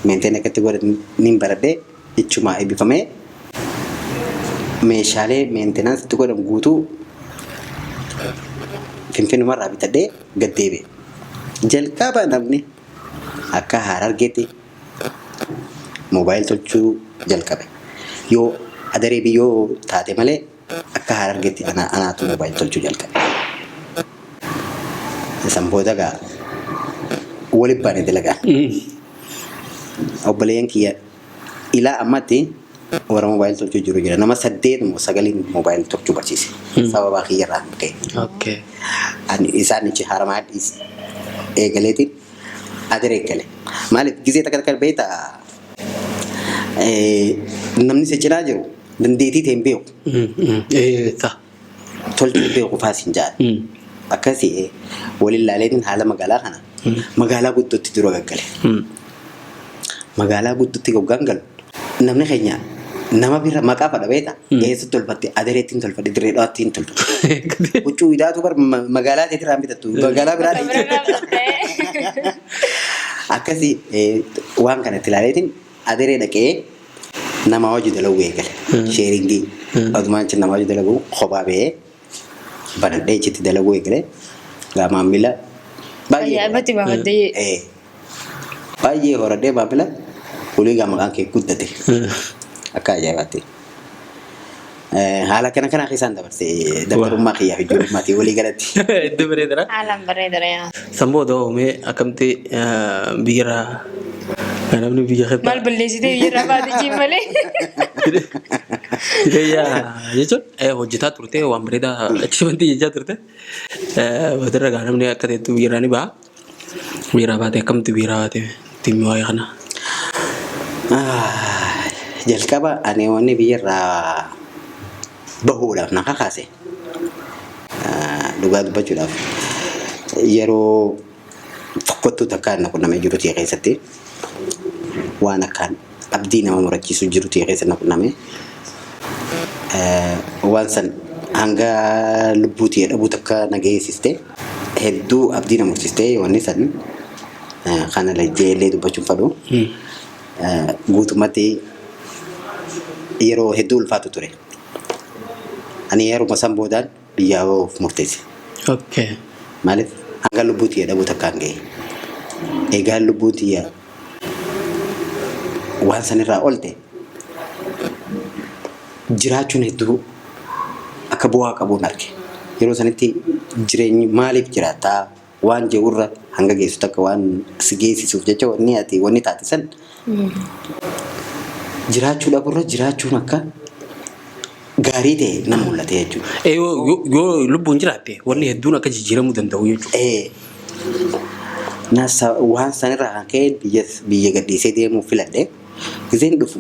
S1: meenteen akkatti godhaniin baradhee ichumaa eebbifamee meeshaalee meentenaansitti godhamu guutuu Finfinnumarraa bitadhee gad deebi'e. Jalqaba namni akka Harargeetti moobaayil tolchuu jalqabe. Yoo adaree biyyoo taate malee akka Harargeetti anaatu moobaayil tolchuu jalqabe. Sanboota gaa waliin baane dalagaa. Obboleeyyan kiyya ilaa ammatti warra moobaayil tolchuu jiru jira. Nama 8 moo 9 moobaayil tolchuu barsiise. Sababa kiyyarraa ka'e. Ani isaan ichi Haramaadhiis eegaleetiin adaree eegale. Maaliif gizee takka takka beektaa namni si cinaa jiru dandeettii ta'e hin beeku. Tolchuu beeku faasiin jaal. Akkasii waliin laaleetiin haala magaalaa kana magaalaa guddootti jiru gaggale. Magaalaa guddootti goggaan galu namni keenya nama bira maqaa fadha beektaa eessa tolfatte adareettiin tolfatte dirree dhawaattiin tolfatte. Huccuu hidhaatu bar magaalaa teetiraan bitattu magaalaa biraa dhiisu. Akkasii waan kanatti ilaaleetiin adaree dhaqee nama hojii dalaguu eegale. Sheeringii adumaan nama hojii dalaguu kophaa ba'ee banadhee ichitti dalaguu eegale. Gaa maamila baay'ee horadhee maamila ulii gaa maqaan kee guddate. Akka ajaa'ibaatti. Haala kana keessaan dabarsee dabarummaa kiyyaa fi ijoollummaatti walii galatti.
S3: Iddoo bareedara.
S2: Haalaan bareedara yaa.
S3: Sanboota oomee akkamti biyyarraa namni biyya keessatti.
S2: Maal balleessitee biyyarraa baate jiin malee.
S3: Jechuun hojjetaa turte waan bareedaa achiifantii jechaa turte. Waantirra gaa namni akka teettu biyyarraa ni ba'a. Biyyarraa baate akkamti biyyarraa baate timmi waa'ee kana.
S1: Jalqaba ani wanni biyyarraa bahuudhaaf na kakaase. Dhugaa dubbachuudhaaf yeroo tokkottuu takkaan na qunnamee jiru ta'e keessatti waan akkaan abdii nama murachiisu jiru ta'e keessa na qunname. Waan san hanga lubbuu ta'e dhabuu takka na geessiste hedduu abdii na mursiiste wanni san kana lajjeellee dubbachuun fadhu. Guutummaatti yeroo hedduu ulfaatu ture. Ani yeroo san boodaan biyyaa of murteesse. Maaliif hanga lubbuu ta'e dhabuu takkaan ga'e. Egaa lubbuu ta'e waan sanirraa olte jiraachuun hedduu akka bu'aa qabuun arge. Yeroo sanitti jireenyi maaliif jiraataa waan je'urra hanga geessu takka waan si geessisuuf jecha wanni taate san jiraachuudhaaf irra jiraachuun akka gaarii ta'e nama mul'ate jechuudha.
S3: Yoo lubbuun jiraatte wanni hedduun akka jijjiiramuu danda'u jechuudha.
S1: Waan sanirraa kan ka'e biyya gadhiisee deemuuf filadhe giseen dhufu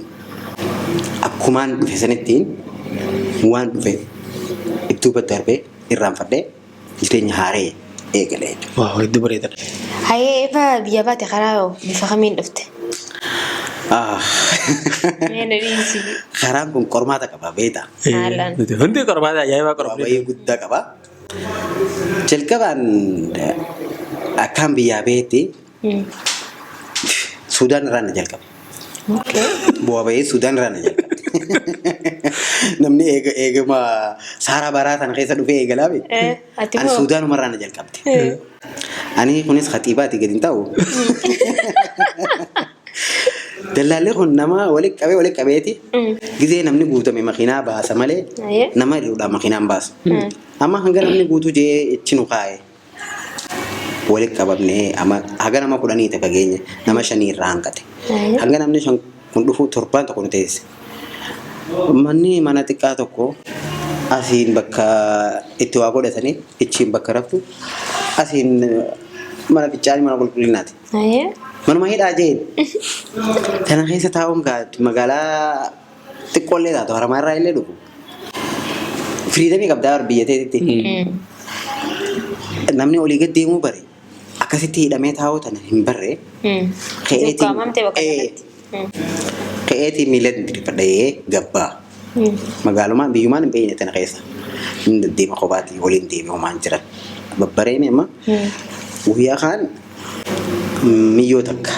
S1: akkumaan dhufe sanittiin waan dhufe ittuuba darbee irraanfadhee jireenya haaree eegale jechuudha.
S3: Waa hedduu bareedaadha.
S2: Hayyee eebba biyya baate karaa bifa kamiin dhufte?
S1: Karaan kun qormaata qaba beektaa.
S3: Hundi qormaata ajaa'ibaa qormaata.
S1: Baay'ee guddaa qaba. Jalqabaan akkaan biyyaa beekti Suudaan irraa na jalqabe. Bu'aa bahee Suudaan irraa na jalqabe. Namni eegama Saaraa Baraa sana keessa dhufee eegalaa beeku. Ani Suudaanuma irraa na jalqabde. Ani kunis khatiibaati gadi hin taa'u. Dallaallee kun nama walitti qabeeti. Gizee namni guutame makiinaa baasa malee nama hidhuudhaan makiinaan baasu. Amma hanga namni guutuu jee ichi nu kaa'e. Walitti qabamnee haga nama 10 ta'e fageenya nama 5 irraa hanqate. Hanga namni 5 kun dhufu 7 tokko nu teesse. Manni mana xiqqaa tokko asiin bakka itti waa godhatanii ichiin bakka raftu asiin mana ficcaanii mana qulqullinaati. Manuma hidhaa jeen. Kana keessa taa'uun magaalaa xiqqoollee taatu haramaa irraa illee dhufu. Firiidamii qabdaa biyya teetitti. Namni olii gad deemuu bare akkasitti hidhamee taa'uu tana hin barre. Ka'eetii miila diriirfadhee gabbaa. Magaalumaan biyyumaan hin beekne tana keessa. Inni deema kophaatti waliin deemee homaan jiran. Babbareeme amma guyyaa kaan miyyoo takka.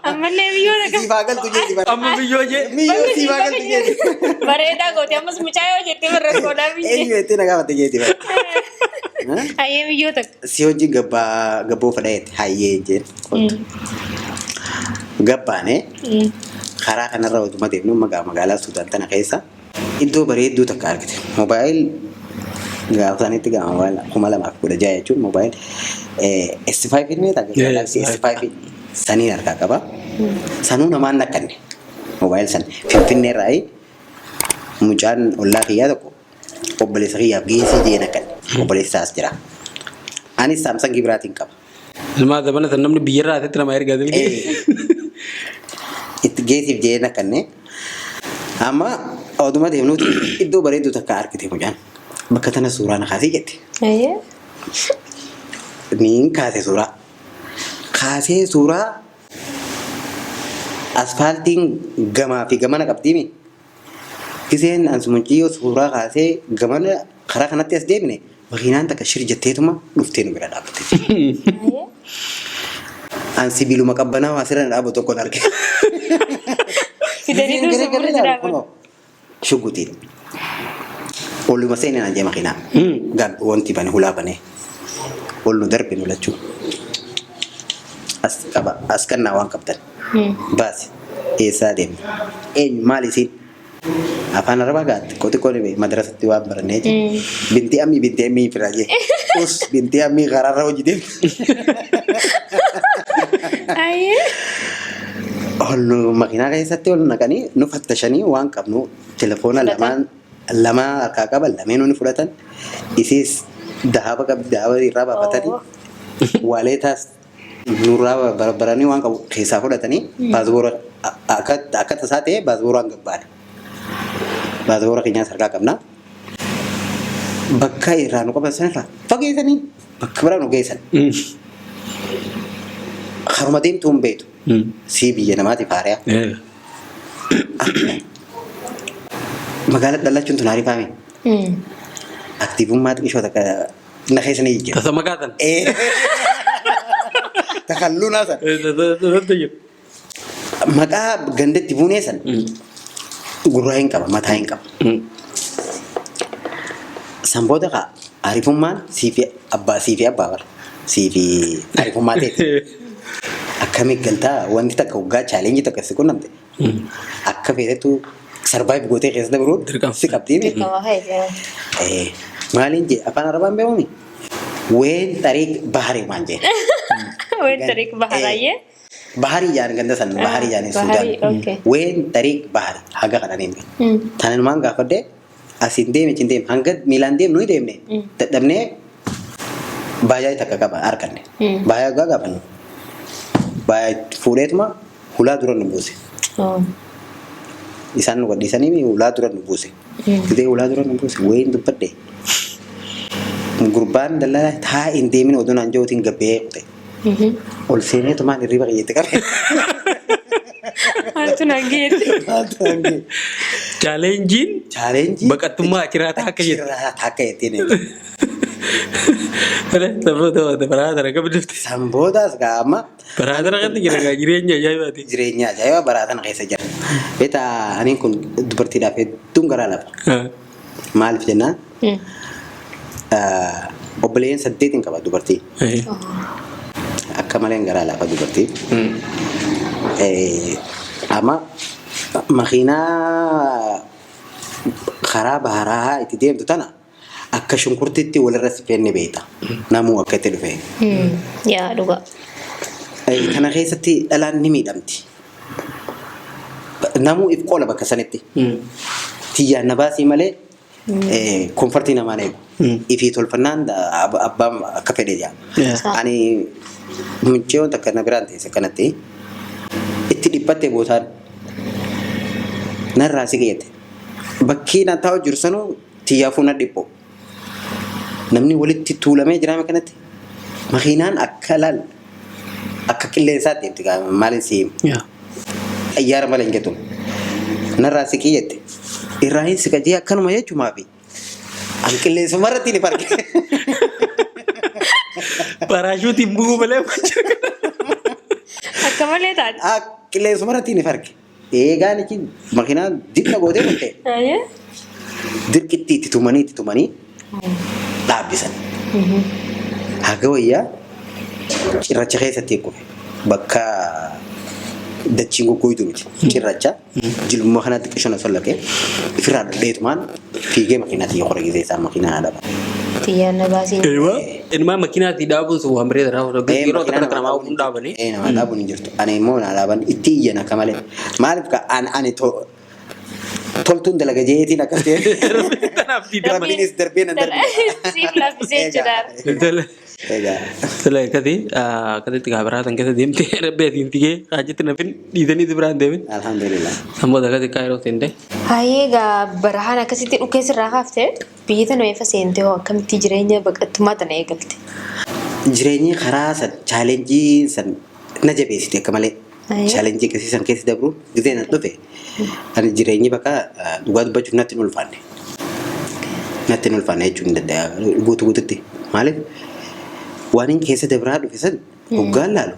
S2: Ammallee miyyoo takka.
S1: Siifaa galtu jeeti bara.
S3: Amma miyyoo jee.
S1: Miyyoo siifaa galtu jeeti.
S2: Bareedaa gooti ammas mucaayoo jettee barra koodhaa biyye.
S1: Eenyu jettee na gaafate jeeti bara.
S2: Hayyee miyyoo takka.
S1: Si hojii gabboo fadhayeeti hayyee jeen. Gabbaanee karaa kanarra otuma deemnu magaalaa Suudaan tana keessa iddoo bareedduu takka argite. Moobaayil gaafa sanitti gama moobaayil 2016 jechuun moobaayil S5 illee ta'a Galaxy S5 sanii harkaa qaba. Sanuu namaan nakkanne moobaayil san Finfinnee irraa mucaan ollaa kiyyaa tokko obboleessa kiyyaaf geessii jee nakkanne obboleessaas jira. Anis Saamsangii biraatiin qaba.
S3: Ilmaa dabana san namni biyya irraa asitti nama ergaa dilgee.
S1: Itti geessiif jee nakkanne amma oduma deemnuuti iddoo bareedduu takka argite mucaan. Bakka tana suuraa na kaasee jette. Niin kaasee suuraa. Kaasee suuraa asfaaltiin gamaa fi gamana qabdiimi. Giseen ansumunciyyoo suuraa kaasee gamana karaa kanatti as deemne makiinaan takka shir jetteetuma dhuftee nu bira dhaabatte. Ansi biluma qabbanaa waa sirra dhaabu tokkoon arge.
S2: Fidanii duuba bulti dhaabu.
S1: Shuggutiin. Olluma seenaa na jee makiinaa. Wanti bane hulaa banee. Ollu darbe nu lachuu. As kannaa waan qabdan. Baasi. Eessaa deemne. Eenyu maal isiin? Afaan Arabaa gaatti xiqqoo ni madrasatti waan barannee jiru. Binti ammii firaa jee. Us binti ammii karaarra hojii deemte. Ollu makiinaa keessatti ol naqanii nu fattashanii waan qabnu telefoona lama harkaa qaban lameen ni fudhatan. Isiis dahaba irraa baafatanii waaleetaas nurraa barbaranii waan qabu keessaa fudhatanii paaspoora akka tasaa ta'e paaspooraan gabbaane. Paaspoora keenyaas harkaa qabna. Bakka irraa nu qaban sanarraa fageessanii bakka biraa nu geessan. Haruma deemtu hin beektu. Si biyya namaatiif haariyaa. Magaalaa dhallachuun tun hariifaame. Aktiivummaa xiqqishoo takka na keessanii jijjiira.
S3: Tasa makaatan.
S1: Takallunaa san. Maqaa gandatti buunee san gurraa hin qaba mataa hin qaba. Sanboota kaa hariifummaan siifi abbaa bara. Siifi hariifummaa ta'e. Akkamii galtaa wanti takka waggaa chaalenjii takka si qunnamte. Akka feetetu sarvaayiv gootee keessa dabaluun si qabdiini. Maaliin jee afaan Arabaan beekumi? وين طريق بحري مانجي
S2: وين طريق بحرية
S1: بحري يعني كندا سن بحري يعني
S2: بحري
S1: السودان
S2: اوكي
S1: وين طريق بحري حاجة كنا نيمي تاني مان قافدة أسيندي ميشيندي هنگد ميلاندي منو يديمني تدمني باجاي تكاكا أركني باجا غا بنو باجا فوليت ما هلا دوران نبوسي إسان نقول إساني مي هلا دوران نبوسي كده هلا دوران نبوسي وين دبده gurbaan dalla taa indeemin oduun anjootiin gabbee qute ol seenee tumaan hirriba qiyyeette qabe
S2: Maaltu nageeti?
S3: Challenge baqattummaa achirraa akka jettu
S1: akka jettiin
S3: Samboota baraatara qabdi dhufte.
S1: Sambootaas gaama
S3: Baraatara kan jira jireenya ajaa'ibaati.
S1: Jireenya ajaa'ibaa baraatan keessa jira. Beeta aniin kun dubartiidhaaf hedduun garaa lafa. Maaliif jennaan obboleeyyan 8 qaba dubartii. Akka malee garaa lafa dubartii. Amma makiinaa karaa baharaa itti deemtu tana akka shunkurtiitti walirra sifeenne beekta. Namuu akka itti dhufe.
S2: Yaa dhugaa.
S1: Kana keessatti dhalaan ni miidhamti. Namuu if qola bakka sanitti. Tiyyaan na baasii malee komfortii namaan eegu. Ifii tolfannaan abbaan akka fedhe jaa. Ani mucceewwan takka na biraan teesse kanatti itti dhiphattee bootaan narraa si geette. Bakkii na taa'u jiru sanuu tiyyaafuu na dhipho. Namni walitti tuulamee jiraame kanatti makiinaan akka laal akka qilleensaatti itti maaliin siim. Ayyaara malee hin jettu. Narraa si geette. Irraahin si qajee akkanuma jechuumaa fi an qilleensuma irratti ni farge.
S3: Paraashuutiin bu'uu malee
S2: Akka malee taate.
S1: Qilleensuma irratti ni farge. Eegaan itti makiinaan dibna gootee kutte. Dirqitti itti tumanii dhaabbisan. Haga wayyaa cirracha keessatti kufe bakka dachiin goggoytu miti. Cirracha jilbuma kanatti qishona sollaqee ofirraa dheetumaan fiigee makiinaatti yoo qorgisee isaa makiinaa dhaaba.
S2: Tiyyaan na baasiin.
S3: Ilmaa makiinaatti dhaabuun sun waan bareeda raawwatu. Yeroo tokko nama hafuun dhaabanii.
S1: Nama dhaabuun hin jirtu. Ani immoo na dhaaban itti iyyan akka malee. Maaliif ka ani toltuun dalaga jeetiin akkas ta'e. Rabbiinis darbee nan darbee.
S2: Siif laaffisee jira.
S1: Egaa.
S3: Sila akkasitti gaabaraatan keessa deemtee rabbeetiin tigee haajitti nafin dhiitanii biraan deemin.
S1: Alhamdulillah.
S3: Samboota akkasii kaayiroo seentee.
S2: Haayee egaa barahaan akkasitti dhukkee sirraa kaaftee biyya tana eefa seentee hoo akkamitti jireenya baqattummaa tana eegalte?
S1: Jireenyi karaa san chaalenjii san na jabeessite akka malee. Chaalenjii akkasii san keessa dabru gisee na dhufe. Ani jireenyi bakka dhugaa dubbachuuf natti hin ulfaanne. Natti hin ulfaanne jechuun danda'a guutuutti. Maaliif? Waan inni keessa dabraa dhufe san hoggaan laalu.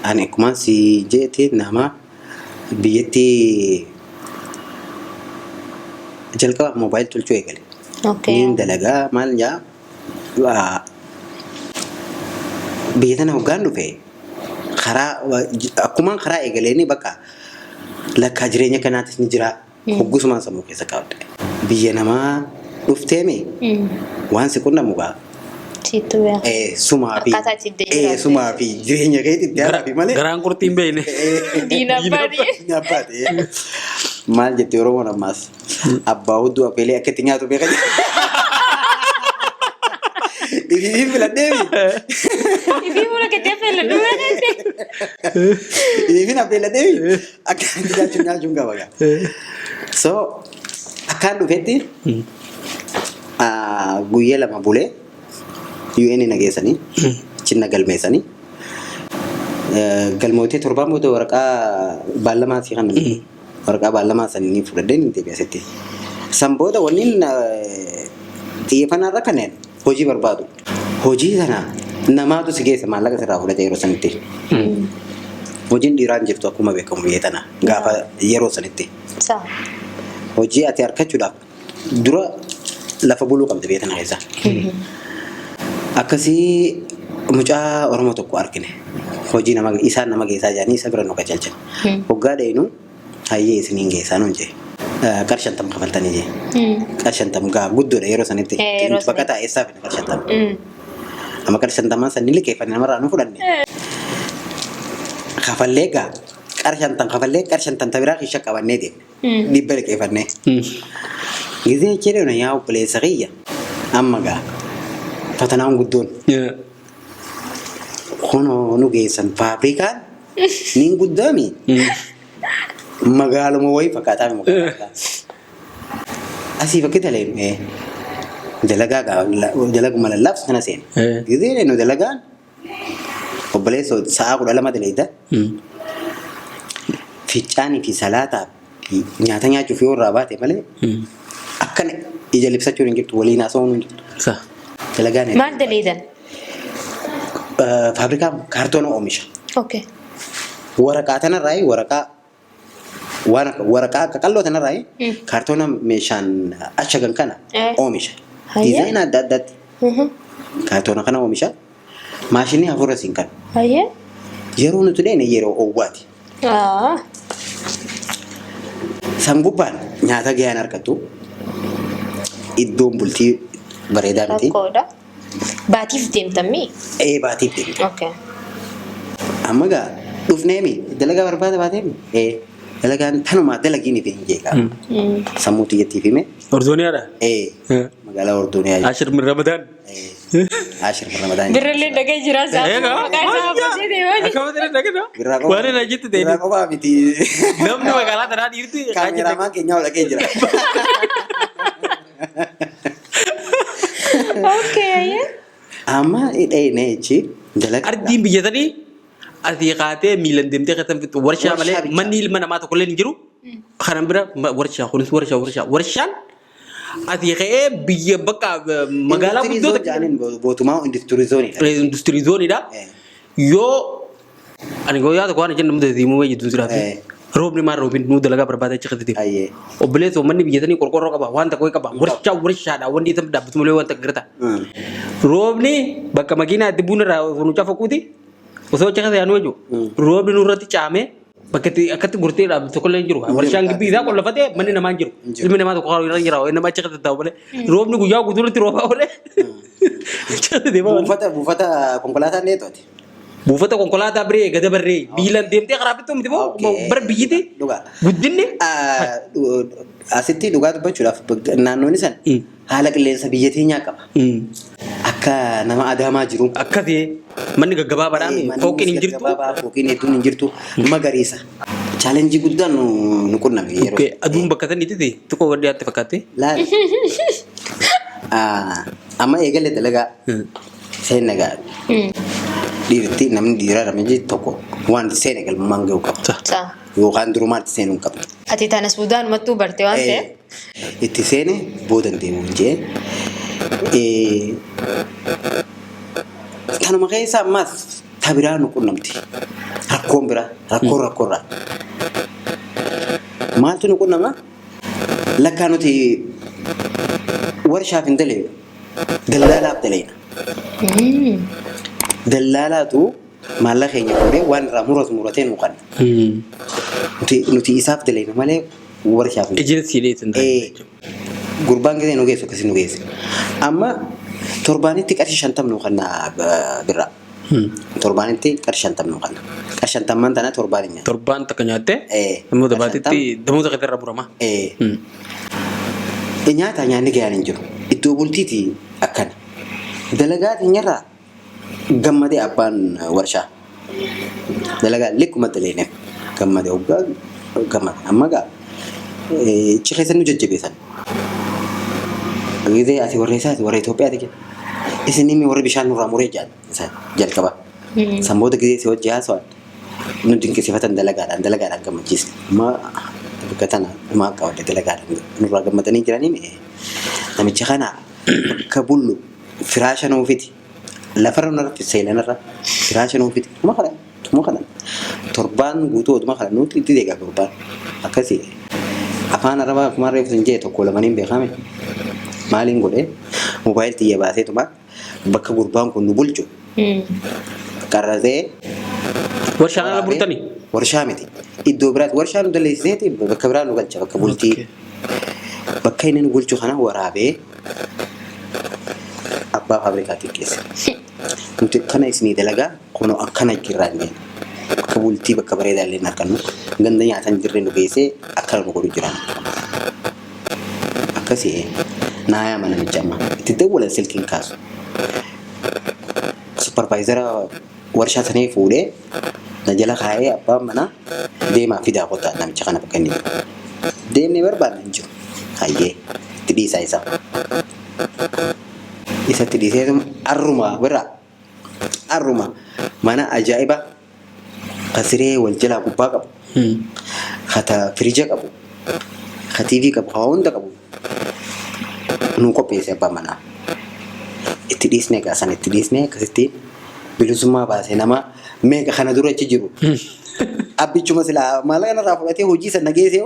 S1: Ani akkuma si jeetii nama biyyatti jalqaba moobaayil tolchuu eegale. Niin dalagaa maal jaa biyya tana hoggaan dhufe karaa akkuma karaa eegaleeni bakka lakkaa jireenya kanaatis ni jira. Hoggusumaan sammuu keessa kaawwadhe. Biyya namaa dhufteemi waan si qunnamu gaa. Sumaa fi jireenya keetti itti haraa fi malee.
S3: Garaan qurxiin beekne.
S1: Diinabbaati. Maal jettee Oromoon ammaas abbaa hudduu affeelee akka itti nyaatu beeka jira. Ifiin filadheemi.
S2: Ifiin mul'attee affeeladhu beekatti.
S1: Ifiin affeeladheemi akka itti nyaachuun qaba gaa. So akkaan dhufetti guyyaa lama bulee. UN nageessanii cinna galmeessanii galmootee torbaan booda waraqaa baalamaa si kan waraqaa baalamaa sanii fudhadheen hin deebi'asetti. San booda wanniin xiyyeeffannaa irra kanneen hojii barbaadu. Hojii sana namaatu si geessa maallaqa sirraa fudhate yeroo sanitti. Hojiin dhiiraan jirtu akkuma beekamu biyya tana gaafa yeroo sanitti. Hojii ati argachuudhaaf dura lafa buluu qabda biyya tana keessa. Akkasii mucaa Oromoo tokko argine hojii isaan nama geessaa jiranii isa bira nu qajeelchan. Hoggaa dheenu hayyee isiniin geessaa nuun jee. Qarshii 50 kafaltanii jee. Qarshii 50 gaa guddoodha yeroo sanitti. Bakka taa'eessaaf qarshii 50. Amma qarshan tamaan san nillee keeffannee namarraa nu fudhanne. Kafallee gaa qarshan tan tabiraa keessa qabannee deemne. Dhibba liqeeffannee. Gizee jedhee na yaa obboleessa kiyya. Amma gaa fatanaan guddoon. Kunoo nu geessan faabrikaan niin guddaami. Magaaluma wayii fakkaataa mi magaalaa. Asii bakki talee dalaguma lallaafsu kana seene. Gizee nu dalagaan obboleessa sa'a 12 daleeta. Ficcaanii fi salaataa fi nyaata nyaachuuf yoo irraa baate malee akkana ija libsachuun hin jirtu waliin haasa'uun hin jirtu. Dalagaan
S2: maal daleetan?
S1: Faabrikaan kaartoona oomisha.
S2: Okay.
S1: Waraqaa tanarraa waraqaa akka qalloo tanarraa kaartoona meeshaan ashagan kana oomisha. Diizaayinii adda addaatti kaartoona kana oomisha. Maashinii hafuura siin kan. Yeroo nuti deene yeroo owwaati. Sangubbaan nyaata gaheen argattu iddoon bultii bareedaa miti.
S2: Baatiif deemtamii?
S1: Baatiif deemta.
S2: Okay.
S1: Amma gaa dhufneemi dalagaa barbaada baateemi. Dalagaan tanumaa dalagiin ifi hin jeeqaa. Sammuu xiyyattiif hime.
S3: Ordooniyaadha?
S1: Magaalaa Ordooniyaa.
S3: Ashir min Ramadaan.
S1: Ashir min Ramadaan.
S2: Birrillee dhagee jira isaa. Maqaa isaa abbasee deemani.
S3: Akkamitti dhagee? Waan hin ajitti ta'e.
S1: Birraa qofaa miti.
S3: Namni magaalaa tanaa dhiirti.
S1: Kaameramaan keenyaa ol dhagee jira.
S2: Okay.
S1: Amma dhayne jechi dalagaa.
S3: Ardiin biyyatanii asii qaatee miilan deemtee kan fixu warshaa malee manni ilma namaa tokko illee hin jiru. Kanan bira warshaa kunis warshaan asii ka'ee biyya bakka magaalaa guddoo
S1: ta'e. Bootumaa industirii zooniidha.
S3: Industirii zooniidha. Yoo ani guyyaa tokko waan jennu namni deemuu wayii jidduu jiraatu. Roobni maal roobin nu dalagaa barbaadaa achi keessatti deemu. Obboleessa uummanni biyyatanii qorqorroo qaba waan takka qaba warshaadha wanti isa dhaabbatu malee waan takka garata. Roobni bakka makiinaa itti bu'uun irraa nu cafaquuti osoo achi keessa yaanu jechuudha. Roobni nurratti caamee bakka akkatti gurtee dhaabbatu tokko illee hin jiru. Warshaan gibbii isaa qollafatee manni namaa hin jiru. Ilmi namaa tokko irra jira nama achi keessa taa'u malee roobni guyyaa guutuutti roobaa oolee.
S1: Buufata konkolaataa neetooti.
S3: Buufata konkolaataa biree gada barree biilan deemtee karaa bittuu miti moo bara biyyiti guddinni
S1: asitti dhugaa dubbachuudhaaf naannoon san haala qilleensa biyya teenyaa qaba. Akka nama adaamaa jiru.
S3: Akkasii manni gaggabaabaadhaan fooqiin hin jirtu.
S1: Fooqiin hedduun hin jirtu magariisa. Chaalenjii guddaan nu qunname yeroo.
S3: Aduun bakka sanitti xiqqoo gaddiyaatti fakkaate.
S1: Amma eegalee dalagaa seen nagaa. Dhiirti namni dhiiraa namni tokko waan seene galmaan gahu qaba. Yookaan durumaatti seenuu qaba.
S2: Ati tana Suudaan mattuu barte waan ta'eef?
S1: Itti seene boodan deemuu jee. Kanuma keessa ammaas tabiraa nu qunnamti. Rakkoon biraa rakkoorraa. Maaltu nu qunnama? Lakkaa nuti warshaaf hin daleenu. Dallaalaaf daleena. Dallaalaatu maallaqa keenya fuudhee waan irraa muratee nu qanna. Nuti isaaf daleena malee warshaaf.
S3: Ejeensi dheetan.
S1: Gurbaan gisee nu geessu akkasii nu geesse. Amma torbaanitti qarshii 50 nu qanna birraa. Torbaanitti qarshii 50 nu qanna. Qarshii 50 tana torbaan nyaata.
S3: Torbaan takka nyaatte? Namoota baatitti namoota kan irra murama.
S1: Nyaata nyaanni gaheen hin jiru. Iddoo bultiiti akkana. Dalagaa teenyarraa gammadee abbaan warshaa. Dalagaa likkuma daleeneef gammadee hoggaa gammada. Amma gaa cireessan nu jajjabeessan. Gizee ati warra isaati warra Itoophiyaati jedha. Isin inni warra bishaan nurraa muree jalqaba. Samboota gizee si hojii haasawaan nu dinqisiifatan dalagaadhaan gammachiisa. Amma bakka tana dhumaa qabadde dalagaadhaan nurraa gammadanii jiranii namicha kana bakka bullu firaasha nuufiti. Lafarra nurratti seenanirra firaasha nuufiti. Tuma kana torbaan guutuu oduma kana nuti itti deegaa gurbaan akkasii afaan arabaa akkuma reefu sin jee tokko lamaniin beekame. Maaliin godhee moobaayilii xiyya baaseetuma bakka gurbaan kun nu bulchu qarratee
S3: warshaan ala bultanii?
S1: Warshaa miti. Iddoo biraatti warshaa nu dalleessiseeti bakka biraa nu galcha bakka bultii. Bakka inni nu bulchu kana waraabee abbaa faabrikaatiif geesse. Nuti kana isinii dalagaa kunoo akkana jirraan jeen. Akka bultii bakka bareedaa illee harkannu ganda nyaatan jirre nu geessee akkana nu godhu jiran. Akkasii naayaa mana mijammaa itti dawwalan silkiin kaasu. Supervaayizara warshaa sanii fuudhee na jala kaa'ee abbaan mana deemaa fidaa qotaa namicha kana bakka inni jiru. Deemnee barbaadna hin jiru. Hayyee itti dhiisaa isaa. Isatti dhiisee arruma biraa arruma mana ajaa'ibaa kasiree wal jalaa gubbaa qabu. Hata firija qabu. Hatiivii qabu. Hawa hunda qabu. Nu qopheesse abbaan manaa. Itti dhiisnee gaasan itti dhiisnee akkasitti bilisummaa baasee nama meeqa kana dura achi jiru. Abbichuma silaa maallaqa irraa fudhatee hojii sana geessee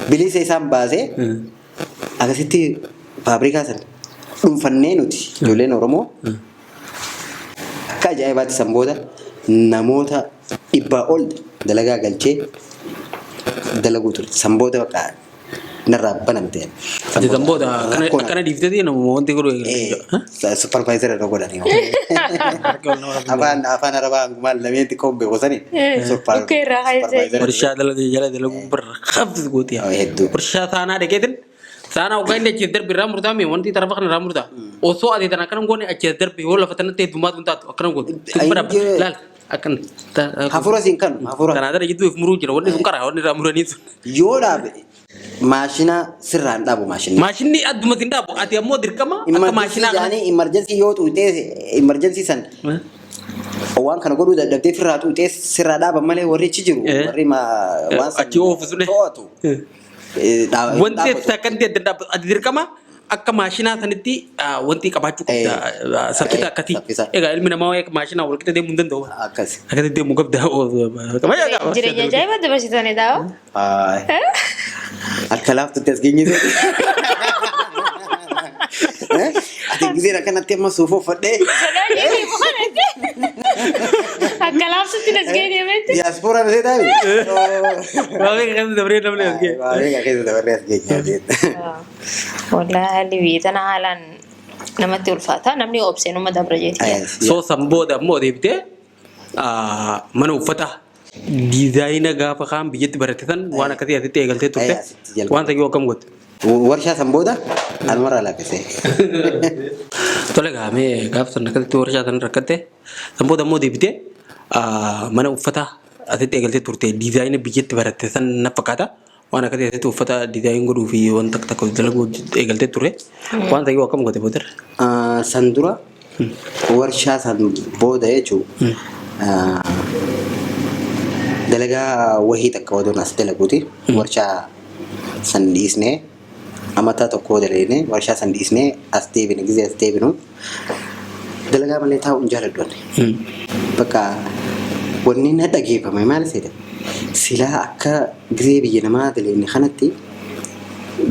S1: bilisa isaan baasee akkasitti faabrikaa sana dhuunfannee nuti ijoolleen Oromoo akka ajaa'ibaatti san booda namoota 100 ol dalagaa galchee dalaguu ture. San booda bakka narraa banamte.
S3: San booda akkana dhiiftee nama wanti godhu
S1: supervaayizara irra godhanii. Afaan Arabaa maal lameetti koombe qosanii.
S3: Warshaa jala dalaguu birra qabdi gooti. Warshaa saanaa dhageetin saanaa ogaa inni achi darbi irraa murtaame wanti tarafa kana irraa murtaa. Osoo ati tan akkana goone achi darbi yoo lafa tanatti heddumaatu hin taatu akkana gooti. Laal akkan
S1: hafuura siin kan hafuura.
S3: Kanaa dara jidduu muruu jira wanti sun karaa wanti irraa muranii sun.
S1: Yoo dhaabe maashina sirraan dhaabu maashinni.
S3: Maashinni adduma siin dhaabu ati ammoo dirqama akka maashinaa kana.
S1: Emergency yoo tuutee emergency san waan kana godhuu dadhabdee firraa tuutee sirraa dhaaban malee warri achi jiru warri waan san
S3: achi oofisuun
S1: to'atu.
S3: Wanti sakkanti ati dirqama akka maashinaa sanitti wanti qabaachuu qabda saffisa akkati. Egaa ilmi namaa maashinaa wal qixa deemuu hin danda'u.
S1: Akkas.
S3: Akkati deemuu qabda.
S2: Jireenya ajaa'ibaa dabarsitanii daawa.
S1: Akka laaftutti as geenye. Ati giseen akkanatti amma suufa uffadhee.
S2: Akka laaftutti as geenye miti.
S1: Diyaaspooraan asee taa'i.
S3: Waawee kakkeessa dabaree namni as geenye.
S1: Waawee kakkeessa dabaree as geenye.
S2: Wallaahi biitana haalaan namatti ulfaata. Namni obseenuma dabra jeeti.
S3: So san booda ammoo deebitee mana uffataa diizaayina gaafa kaan biyyatti baratte san waan akkasii asitti eegaltee turte waan ta'eef akkam goote.
S1: Warshaa san booda almarraa laaffisee.
S3: Tole gaamee gaafa san akkasitti warshaa san rakkatte san booda ammoo deebitee mana uffataa asitti eegaltee turte diizaayina biyyatti baratte san na fakkaata. Waan akkasii asitti uffata diizaayin godhuu fi wanta takka dalaguu eegaltee turre waan ta'eef akkam goote booda.
S1: San dura warshaa san booda jechuun dalagaa wahii takka wadoon as dalaguuti. Warshaa san dhiisnee amataa tokko dalagne warshaa san dhiisnee as deebine gisee as deebinu dalagaa malee taa'uu hin jaaladhu. Bakka wanni na dhageeffame maal seeta silaa akka gisee biyya namaa dalagne kanatti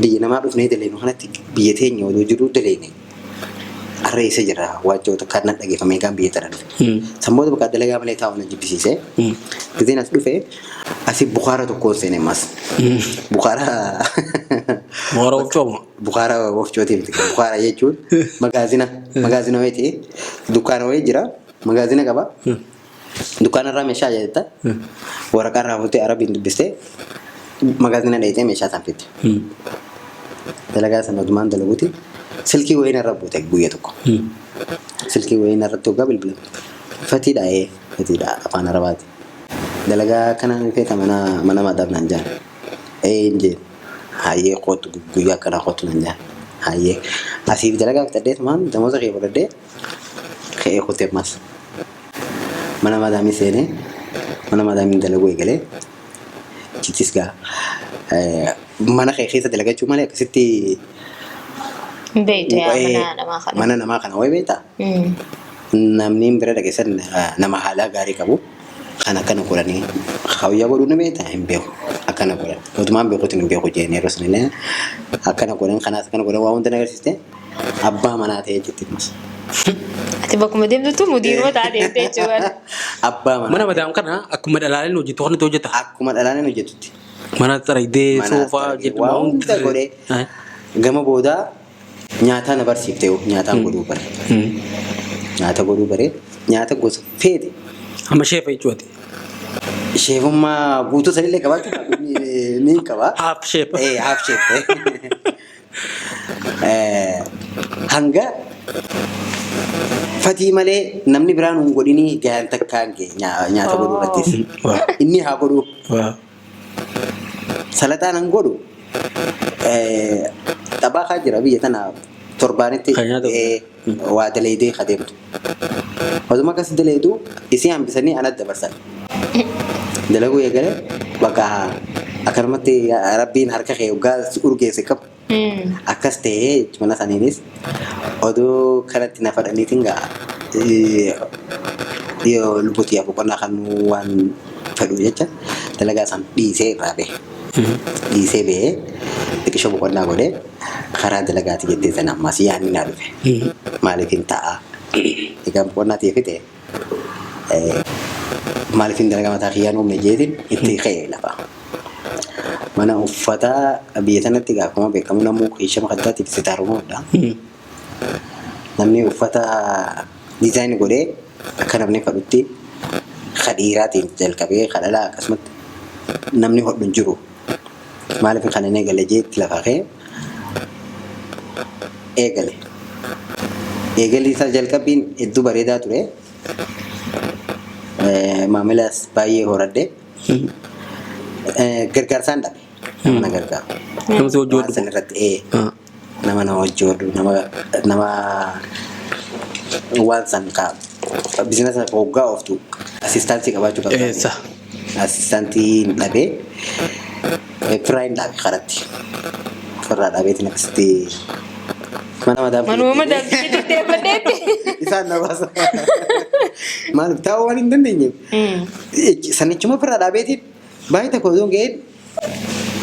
S1: biyya namaa dhufnee dalagne kanatti biyya teenya odoo jiru dalagne arra isa jira waajjoota kan na dhageeffame egaan biyya tana dhufe. Samboota bakka dalagaa malee taa'uu na jibbisiise. Giseen as dhufe asi Bukaara tokkoon seene mas. Bukaara
S3: wofcooma.
S1: Bukaara wofcooti miti. Bukaara jechuun magaazina wayiiti dukkaana wayii jira magaazina qaba. Dukkaana irraa meeshaa ajajata. Waraqaa irraa fuutee arabiin dubbistee magaazina dheeyitee meeshaa san fitti. Dalagaa sana odumaan dalaguuti. Silkii wayiin irra buute guyyaa tokko. Silkii wayiin irratti hoggaa bilbila. Fatiidha afaan Arabaati. Dalagaa kana feeta mana maadaaf naan jaan. Injeen hayyee qootu guyyaa akkanaa qootu naan jaan. Hayyee asiif dalagaa fitadheet maan damoota kee fudhadhee ka'ee kutee mas. Mana maadaamii seenee mana maadaamii dalaguu eegalee chittis gaa mana kee keessa dalagachuu malee akkasitti
S2: beektu yaa
S1: mana namaa kana wayi beektaa? Namni bira dhageessan nama haala gaarii qabu kan akkana godhanii hawayyaa godhuu ni beektaa hin beeku akkana godhan mootummaan beekuutti hin beeku jeen yeroo sanillee akkana godhan kanaas akkana godhan waa hunda agarsiiste abbaa manaa ta'ee jetti mas.
S2: Ati bakkuma deemtutu mudiiruma taatee jechuudha.
S1: Abbaa manaa.
S3: Mana madaa'am kana akkuma dhalaaleen hojjetu kan hojjeta.
S1: Akkuma dhalaaleen hojjetutti.
S3: Mana xaraydee soofaa jedhu
S1: waa hunda godhee gama boodaa nyaata na barsiifte nyaataan godhuu bare. Nyaata godhuu bare nyaata gosa feete.
S3: Amma sheefa jechuuti.
S1: Sheefummaa guutuu sanillee qabaachuu ni qaba.
S3: Haaf sheefa.
S1: Haaf sheefa. Hanga fatii malee namni biraan hin godhini gahaan takkaan nyaata godhuu irrattis. Inni haa godhuu. Salataan hin godhu. Taphaa haa jira biyya tana torbaanitti waa daleedee adeemtu. Osuma akkas daleedu isii hambisanii anatti dabarsan. Dalaguu eegale bakka akkanumatti rabbiin harka kee waggaa urgeesse qabu. Akkas ta'ee mana saniinis oduu kanatti na fadhaniitiin yoo lubbuutii boqonnaa kan waan fedhu jecha dalagaa san dhiisee irraa bahe. Dhiisee bahee xiqqishoo boqonnaa godhee karaa dalagaati jettee sana ammas yaadni naa dhufe. Maaliifin ta'a? Egaa boqonnaa ta'ee fite maaliifin dalagaa mataa kiyyaan uumne jeetiin itti ka'ee lafa. Mana uffata biyya sanatti gaafama beekamu namuu hiishama kaddaatiif sitaarumoodha. Namni uffata diizaayinii godhee akka namni fadhutti kadhiiraatiin jalqabee kadhalaa akkasumatti namni hodhu hin jiru. Maaliif kan inni eegale jeetti lafa kee eegale. Eegalli isaa jalqabiin hedduu bareedaa ture. Maamilas baay'ee horadhe. Gargaarsaan dhabe. Nama gargaaru.
S3: Nama si hojii
S1: San irratti nama hojii hodhu nama waan san biizinasa hoggaa ooftu asistaansii qabaachuu qaba.
S3: Eessa?
S1: Asistaantii dhabee firaayin dhabe karatti. Firraa dhabeetiin akkasitti mana madaaf.
S2: Manuma madaaf deddeebi'eetti.
S1: Isaan na baasa. Maaliif taa'uu waan hin dandeenyeef. Sanichuma firraa dhabeetiin baay'ee tokko osoo ga'een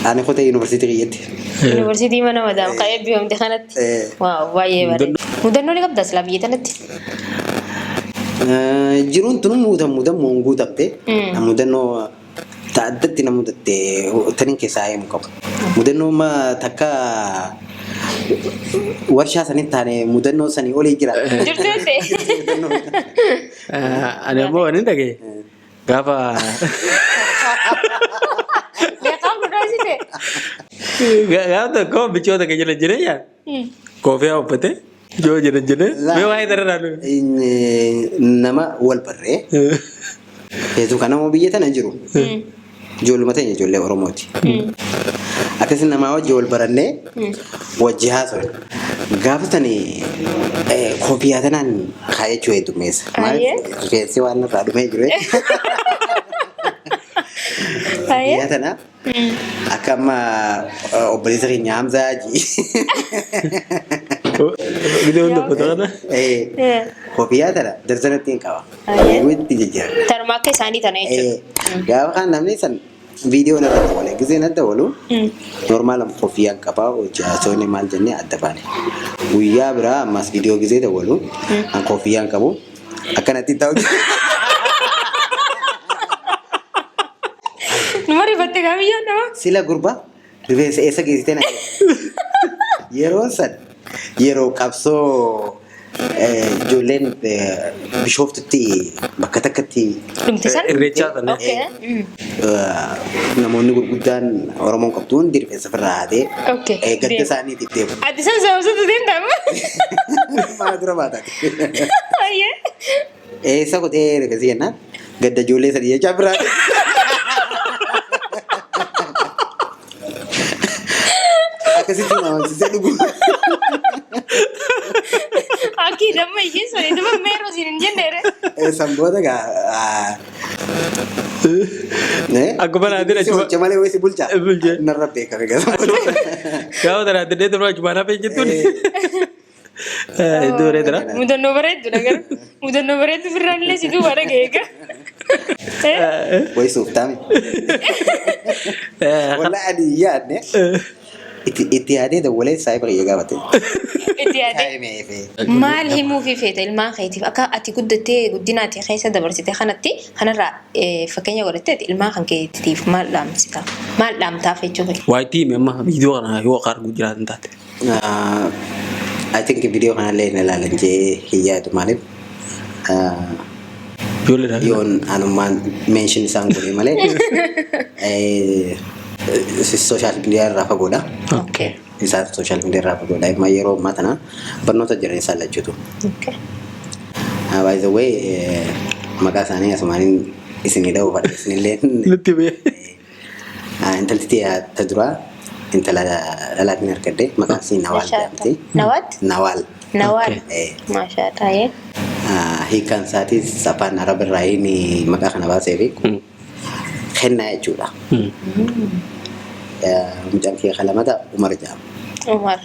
S1: ani kota yuunivarsiitii kiyyaatti.
S2: Yuunivarsiitii mana madaaf ka'ee eebbifamte kanatti. Waaw baay'ee bareeda. Mudannoo ni qabda silaa biyya tanatti.
S1: Jiruun tunu muudamuu hin guutamte. Mudannoo ta'addatti na mudatte taniin keessaa himu qabu. Mudannoo takka warshaa sanitti taane mudannoo sanii olii jira.
S2: Jirtuutti.
S3: Ani ammoo waan hin dhagaye. Gaafa.
S2: Beekaan guddaasite.
S3: Gaafa tokko bichoota keenya jala jireenya. Koofee uffate. Joo jedhan mee waa'ee dararraa
S1: nama wal barree hedduu kan nama biyya tana jiru ijoolluma ta'e ijoollee Oromooti. Akkasii namaa wajji wal barannee wajji haasawne gaafa tani koofiyyaa tanaan kaayachuu heddummeessa. Rifeensi waan irraa dhumee jiru. Koofiyyaa tana akka amma obboleessa keenya Hamzaa ji.
S3: Gideon dapat kana.
S1: Koofiyyaa tana darsanatti hin qaba. Witti jijjiirra.
S2: Tarmaa akka isaanii tana jechuudha.
S1: Gaafa kan namni san viidiyoo irratti wale giseen adda walu normaal koofiyyaan qaba hojii haasawne maal jennee adda baane. Guyyaa biraa ammas viidiyoo gisee dawalu an koofiyyaan qabu akkanatti ta'u.
S2: Nama rifatte kaamiyyoo nama.
S1: Sila gurbaa rifeensa eessa geessitee na yeroo san yeroo qabsoo ijoolleen bishooftutti bakka takkatti
S3: irreechaa sana.
S1: Namoonni gurguddaan Oromoon qabdu hundi rifeensa firraa haatee gadda isaaniitiif deemu.
S2: Ati san sababsatu deemtamu.
S1: Maal dura baataati. Eessa kotee rifeensi jennaan gadda ijoollee sadii jechaa biraa. Akkasitti namoota dhugu.
S2: Akki damma ishee sore dama meeroo siin hin jenneere.
S1: Sanboota
S3: Akkuma naatti
S1: jechuudha. Malee wayisi bulchaa. Narra beekame gaafa.
S3: Gaafa tanaa addee turraa jumaanaa fe'e jettuun. Iddoo bareedara.
S2: Mudannoo bareeddu dhagar. Mudannoo bareeddu firraan illee si duuba dhageega.
S1: Wayisuuf taame. Wala adii yaadne. Itti yaadee dawwalee saayiba kiyya gaafate.
S2: Itti yaadee. Maal himuufi feeta ilmaan keetiif akka ati guddattee guddinaati keessa dabarsite kanatti kanarraa fakkeenya godhatteeti ilmaan kan keetiif maal dhaamsita? Maal dhaamtaaf jechuudha?
S3: Waa itti hime amma viidiyoo kana yoo qaar gujjiraatan taate.
S1: I think video kanallee hin ilaalan jee hiyyaatu maaliif yoon anumaan mention isaan godhe malee social media irraa fagoodha.
S2: Okay.
S1: Isaan social media irraa fagoodha. Amma yeroo ammaa tana barnoota jiran isaan lachuutu.
S2: Okay.
S1: By the way, maqaa isaanii asumaaniin isinii dha'uu fadha isinillee
S3: Nutti bee.
S1: intalti ta duraa intala dhalaatiin argadde maqaan isii Nawaal jedhamti.
S2: Nawat?
S1: Nawaal.
S2: Nawal.
S1: Eh.
S2: Masyaallah.
S1: Hiikaan isaatis afaan Arabirraa inni maqaa kana baasee fi kennaa jechuudha. Mucaan kiyya lamata Umar jedhama.
S2: Umar.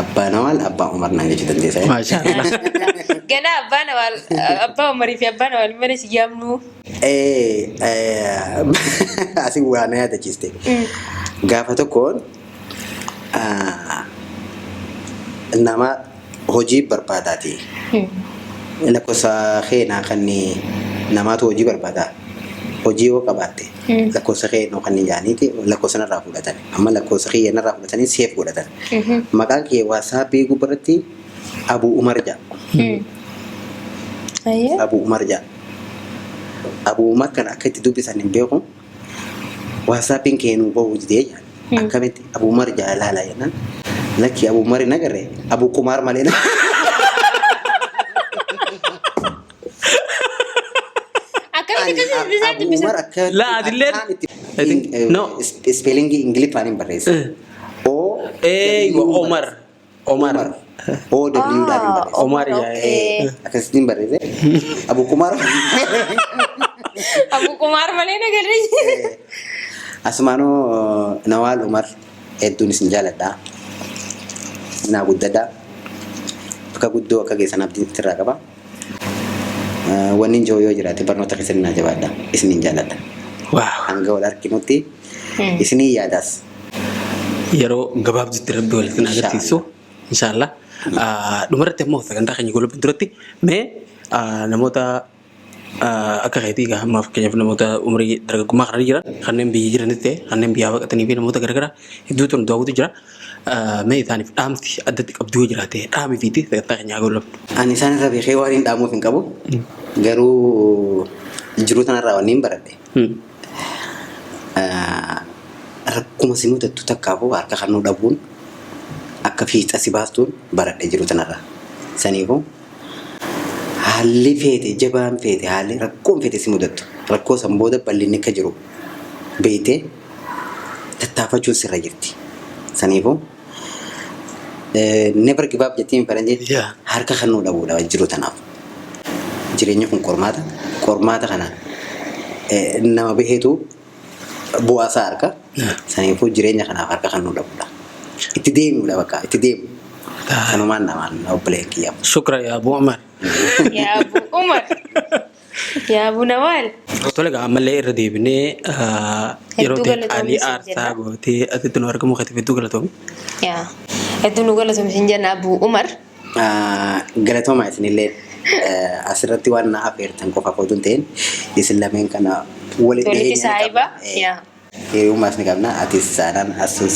S1: Abbaa Nawaal abbaa Umar naan jechuu dandeessa.
S3: Maashaallah.
S2: Gana abbaa Nawal, abbaa Umarii fi abbaa Nawal mana si yaamnu.
S1: Asii waa na yaadachiiste. Gaafa tokkoon nama hojii barbaadaati. Lakkoofsa keenyaa kan namaatu hojii barbaada. Hojii yoo qabaatte lakkoofsa keenyaa kan jaaniiti lakkoofsa narraa fudhatan. Amma lakkoofsa keenyaa narraa fudhatanii seef godhatan. Maqaan kee waasaapii gubbaratti Abuu Umar jedhama. Abuu Umar jedhama. Abuu Umar kan akka itti dubbisan hin beeku. Waasaapiin keenuu bahuu didee jedhan. Akkamitti Abuu Umar jedha ilaalaa jennaan. Lakki Abuu Umar hin agarree Abuu Kumaar malee na. Abuu Umar akka
S3: Laa adilleen. No.
S1: Spelling Ingiliffaan hin barreessa. O
S3: Omar. Omar.
S1: O W dhaan hin barreessa.
S3: Omar yaa.
S1: Akkasitti hin barreesse. Abuu Kumaar.
S2: Abu Kumar malee na garee.
S1: Asumaanoo Nawaal Umar hedduun isin jaaladha. Naa guddadha. Bakka guddoo akka geessan abdii irraa qaba. Wanni injoo yoo jiraate barnoota keessatti naa jabaadha. Isiniin jaaladha.
S3: Waaw.
S1: Hanga wal arginutti isinii yaadaas.
S3: Yeroo gabaabduutti rabbi walitti agarsiisu. Inshaallah. Dhumarratti ammoo sagantaa keenya golobin duratti mee namoota akka keetii ammaa fakkeenyaaf namoota umrii dargaggummaa kana jiran kanneen biyya jiranitti ta'e kanneen biyyaa baqatanii fi namoota garaagaraa hedduutu nu daawwatu jira. Mee isaaniif dhaamti addatti qabduu jiraate dhaamii fiiti sagantaa keenyaa golobnu.
S1: Ani isaan irra beekee waan hin dhaamuuf hin qabu. Garuu jiruu tanarraa waan hin baradhe. Rakkuma si mudattu takkaafuu harka kan nu dhabuun akka fiixa si baastuun baradhe jiruu tanarraa. Saniifuu haalli feete jabaan feete haalli rakkoon feete si mudattu rakkoo san booda bal'inni akka jiru beekte tattaafachuun sirra jirti. Saniifuu never give up jettiin faranjii harka kan nu dhabuudha jiruu tanaaf. Jireenya kun qormaata kana nama beeketu bu'aasaa harka. Saniifuu jireenya kanaaf harka kan nu dhabuudha. Itti deemuudha bakka itti deemu. Kanumaan namaan obboleen kiyyaaf.
S3: Shukra yaa Abuu Umar.
S2: Ya Abu Umar. Ya Abu Nawal.
S3: Tole egaa ammallee irra deebinee yeroo ta'e qaalii aarsaa gootee asitti nu argamu kati hedduu galatoomi.
S2: Ya. Hedduu nu galatoomi sin jenna Abu Umar.
S1: Galatooma isinillee asirratti waan na affeertan qofa qotuun ta'een isin lameen kana walitti
S2: Toliti saahiba. Ya.
S1: Hiriyummaas ni qabna atis saadhaan asus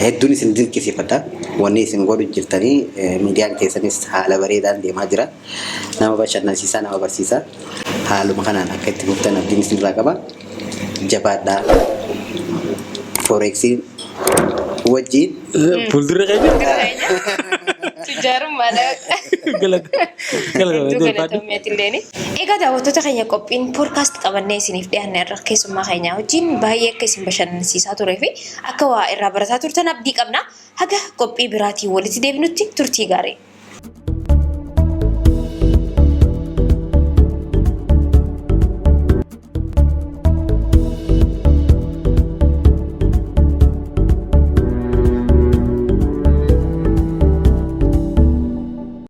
S1: hedduun isin dinqisiifadha. Wanni isin godhu jirtanii miidiyaan keessanis haala bareedaan deemaa jira. Nama bashannansiisaa nama barsiisaa. Haaluma kanaan akka itti fuftan abdiin isinirraa qaba. Jabaadhaa. Foreeksiin wajjin.
S3: Fuuldura keenya.
S2: Tujaarummaadha. Galatoommeetilleen. Egaa daawwattoota keenya qophiin poodkaast qabannee isiniif dhiyaanne irra keessummaa keenya wajjin baay'ee akka isin bashannansiisaa turee fi akka waa irraa barataa turtan abdii qabna. Haga qophii biraatiin walitti deebinutti turtii gaarii.